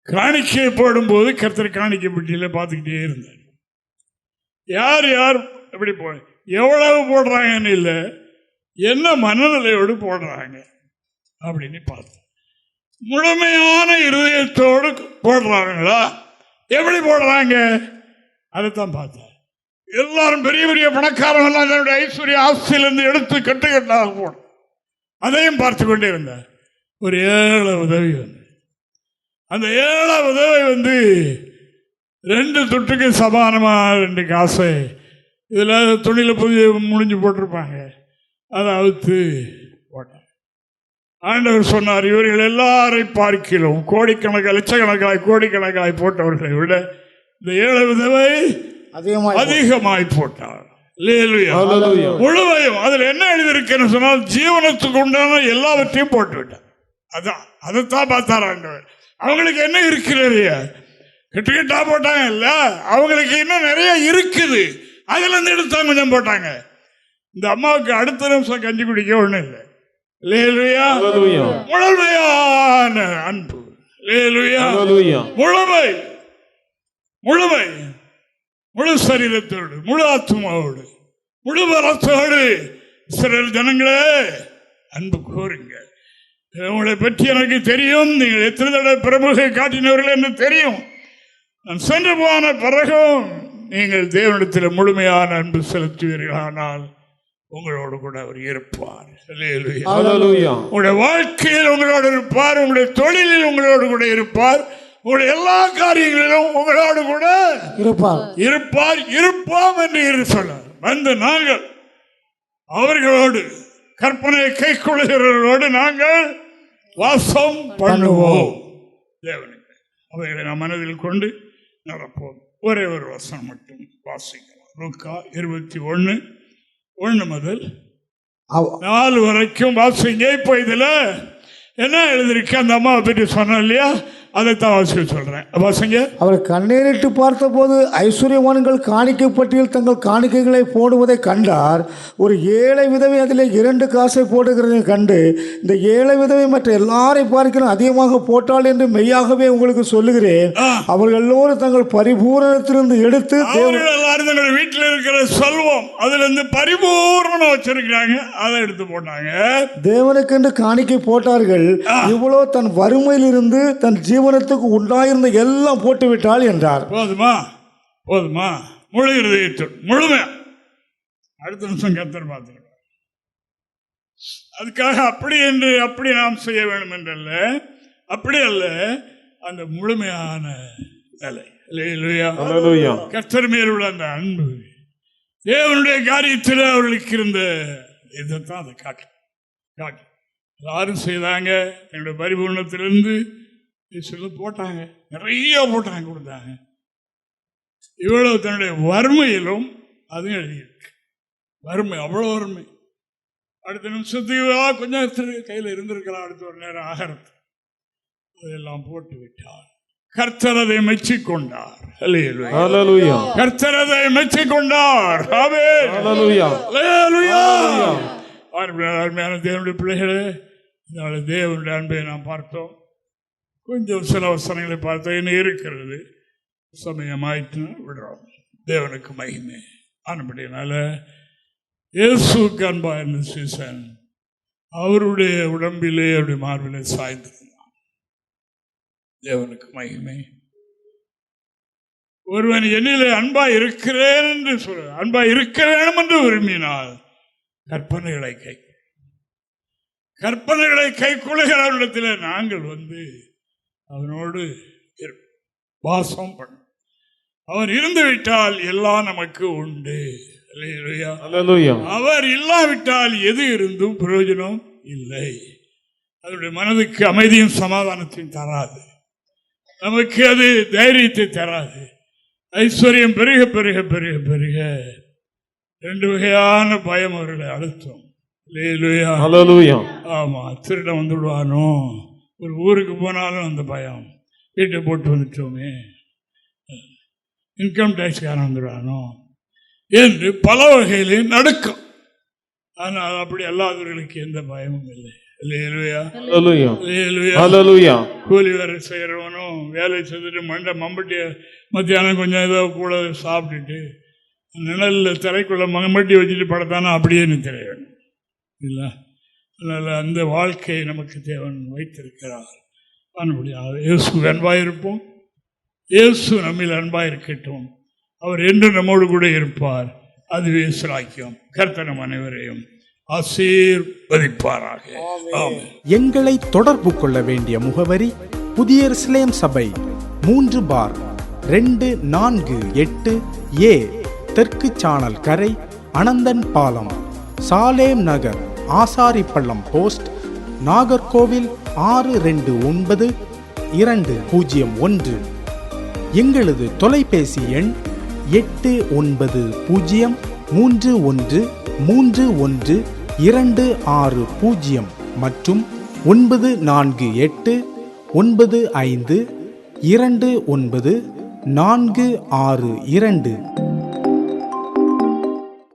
காணிக்கை போடும்போது கர்த்தர் காணிக்கை பெட்டியில பார்த்துக்கிட்டே இருந்தார். யார் யார் எப்படி எவ்வளவு போடுறாங்கன்னு இல்லை, என்ன மனநிலையோடு போடுறாங்க அப்படின்னு பார்த்தேன். முழுமையான இருதயத்தோடு போடுறாங்களா, எப்படி போடுறாங்க அதைத்தான் பார்த்தேன். எல்லாரும் பெரிய பெரிய பணக்காரங்கெல்லாம் தன்னுடைய ஐஸ்வர்ய ஆஸ்தியிலிருந்து எடுத்து கட்டுக்கட்டாக போடும். அதையும் பார்த்து கொண்டே இருந்தார். ஒரு 7 உதவி வந்து அந்த 7 உதவி வந்து 2 துட்டுக்கு சமானமாக 2 காசை இதில் துணியில் புதிய முடிஞ்சு போட்டிருப்பாங்க. அதை அவுத்து போட்டாங்க. ஆண்டவர் சொன்னார், இவர்கள் எல்லாரையும் பார்க்கிறோம் கோடிக்கணக்காக லட்சக்கணக்காய் கோடிக்கணக்காய் போட்டவர்களை விட இந்த 7 உதவி அதிகமாய் போட்டார். முழுவையும் அதில் என்ன எழுதியிருக்குன்னு சொன்னால் ஜீவனத்துக்கு உண்டான எல்லாவற்றையும் போட்டு விட்டார். அதான் அதைத்தான் பார்த்தார் ஆண்டவர். அவங்களுக்கு என்ன இருக்கிறது, கெட்டுக்கெட்டா போட்டாங்க இல்ல, அவங்களுக்கு இன்னும் நிறைய இருக்குது. அதுல இருந்து எடுத்தாங்க, கொஞ்சம் போட்டாங்க. இந்த அம்மாவுக்கு அடுத்த நிமிஷம் கஞ்சி குடிக்க ஒண்ணு இல்லை. முழுமையான அன்பு, முழுமை முழுமை முழு சரீரத்தோடு, முழு ஆத்மாவோடு, முழு பலத்தோடு இஸ்ரவேல் ஜனங்களே அன்பு கூறுங்க. உங்களை பற்றி எனக்கு தெரியும். நீங்கள் எத்தனை தடவை பிரமுகை காட்டினவர்கள் என்று தெரியும். நான் சென்று போன பிறகும் நீங்கள் தேவனிடத்தில் முழுமையான அன்பு செலுத்துவீர்களானால் உங்களோடு கூட அவர் இருப்பார். உங்களுடைய வாழ்க்கையில் உங்களோடு இருப்பார், உங்களுடைய தொழிலில் உங்களோடு கூட இருப்பார், உங்களுடைய எல்லா காரியங்களிலும் உங்களோடு கூட இருப்பார் என்று சொன்னார். வந்து நாங்கள் அவர்களோடு கற்பனை கை கொள்கிறவர்களோடு நாங்கள் வாசம் பண்ணுவோம். தேவனுக்கு அவைகளை நாம் மனதில் கொண்டு நடப்போம். ஒரே ஒரு வசனம் மட்டும் வாசிக்கலாம். லூக்கா 21:1 முதல் 4 வரைக்கும் வாசிங்க. இப்போ இதில் என்ன எழுதிருக்கு அந்த அம்மாவை பற்றி சொன்னோம் இல்லையா, அதைத்தான் வாசிக்க சொல்றேன். வாசிங்க. அவர் கண்ணீரிட்டு பார்த்தபோது ஐஸ்வர்யவான்கள் காணிக்கை பட்டியல் தங்கள் காணிக்கைகளை போடுவதை கண்டார். ஒரு ஏழை விதவை அதில் 2 காசை போடுகிறதை கண்டு, இந்த ஏழை விதவை மற்ற எல்லாரை பார்க்கிறோம் அதிகமாக போட்டாள் என்று மெய்யாகவே உங்களுக்கு சொல்லுகிறேன், அவர்கள் எல்லோரும் தங்கள் பரிபூரணத்திலிருந்து எடுத்து எல்லாரும் தங்கள் வீட்டில் இருக்கிற செல்வம் அதுல இருந்து பரிபூர்ணம் வச்சிருக்கிறாங்க, அதை எடுத்து போட்டாங்க, தேவனுக்கென்று காணிக்கை போட்டார்கள். இவ்வளோ தன் வறுமையிலிருந்து தன் ஜீவனத்துக்கு உண்டாயிருந்த எல்லாம் போட்டு விட்டாள் என்றார். போதுமா? போதுமா? முழு இருதயத்தோடு முழுமை. அடுத்த நிமிஷம் கர்த்தர் பார்த்துருக்க. அதுக்காக அப்படி நாம் செய்ய வேண்டும் என்றல்ல, அப்படி அல்ல, அந்த முழுமையான நிலை. கர்த்தர் மேல் உள்ள அந்த அன்பு, தேவனுடைய காரியத்தில் அவர்களுக்கு இருந்த இதைத்தான் அதை காட்டு. எல்லாரும் செய்தாங்க. என்னுடைய பரிபூர்ணத்திலிருந்து போட்டாங்க, நிறைய போட்டாங்க, கொடுத்தாங்க. இவ்வளவு தன்னுடைய வறுமையிலும் அதுவும் எழுதியிருக்கு. வறுமை, அவ்வளோ வறுமை. அடுத்த நிமிஷத்துக்கு கொஞ்சம் கையில் இருந்திருக்கலாம், அடுத்த ஒரு நேரம் ஆகிறது, அதெல்லாம் போட்டு விட்டார். கர்த்தர் அதை மெச்சிக்கொண்டார். கர்த்தர் அதை மெச்சிக்கொண்டார். அருமையான தேவனுடைய பிள்ளைகளே, இதனால தேவனுடைய அன்பை நாம் பார்த்தோம். கொஞ்சம் சில வசனங்களை பார்த்தோம், இன்னும் இருக்கிறது. சமயமாயிட்டு விடுறோம். தேவனுக்கு மகிமை. ஆனபடினால இயேசுக்கு அன்பா இருந்த சீசன் அவருடைய உடம்பிலே அவருடைய மார்பிலே சாய்ந்திருந்தான். தேவனுக்கு மகிமை. ஒருவன் என்னிலே அன்பா இருக்கிறேன் என்று சொல்ல, அன்பா இருக்க வேண்டும் என்று விரும்பினால் கற்பனைகளை கைக்கொள்ளுகிறவரிடத்தில் நாங்கள் வந்து அவனோடு வாசம் பண்ண, அவர் இருந்து விட்டால் எல்லாம் நமக்கு உண்டு. அவர் இல்லாவிட்டால் எது இருந்தும் பிரயோஜனம் இல்லை. அதனுடைய மனதுக்கு அமைதியும் சமாதானத்தையும் தராது, நமக்கு அது தைரியத்தை தராது. ஐஸ்வர்யம் பெருக பெருக பெருக பெருக 2 வகையான பயம் அவர்களை அழுத்தம். ஆமா, திருடம் வந்து விடுவானோ, ஒரு ஊருக்கு போனாலும் அந்த பயம், வீட்டை போட்டு வந்துட்டோமே, இன்கம் டேக்ஸ்காரன் வந்துடுவானோ என்று பல வகையிலே நடுக்கும். ஆனால் அப்படி அல்லாதவர்களுக்கு எந்த பயமும் இல்லை. கூலி வேலை செய்யறவனும் வேலை செய்துட்டு மம்பட்டிய மத்தியானம் கொஞ்சம் ஏதோ கூட சாப்பிட்டுட்டு நிழலில் திரைக்குள்ள மம்பட்டி வச்சுட்டு படத்தானா அப்படியே திரை வேணும் இல்லை. அதனால் அந்த வாழ்க்கையை நமக்கு தேவன் வைத்திருக்கிறார். இயேசு அன்பாயிருப்போம். இயேசு நம்மில் அன்பாயிருக்கட்டும். அவர் என்று நம்மோடு கூட இருப்பார். அதுவே சிலாக்கியம். கர்த்தர் நம் அனைவரையும் ஆசீர்வதிப்பாராக. எங்களை தொடர்பு கொள்ள வேண்டிய முகவரி: புதிய எருசலேம் சபை, 3/248 A, தெற்கு சானல் கரை, அனந்தன் பாலம், சாலேம் நகர், ஆசாரிப்பள்ளம் போஸ்ட், நாகர்கோவில் 629201. எங்களது தொலைபேசி எண் 89313126 மற்றும் 94895299462.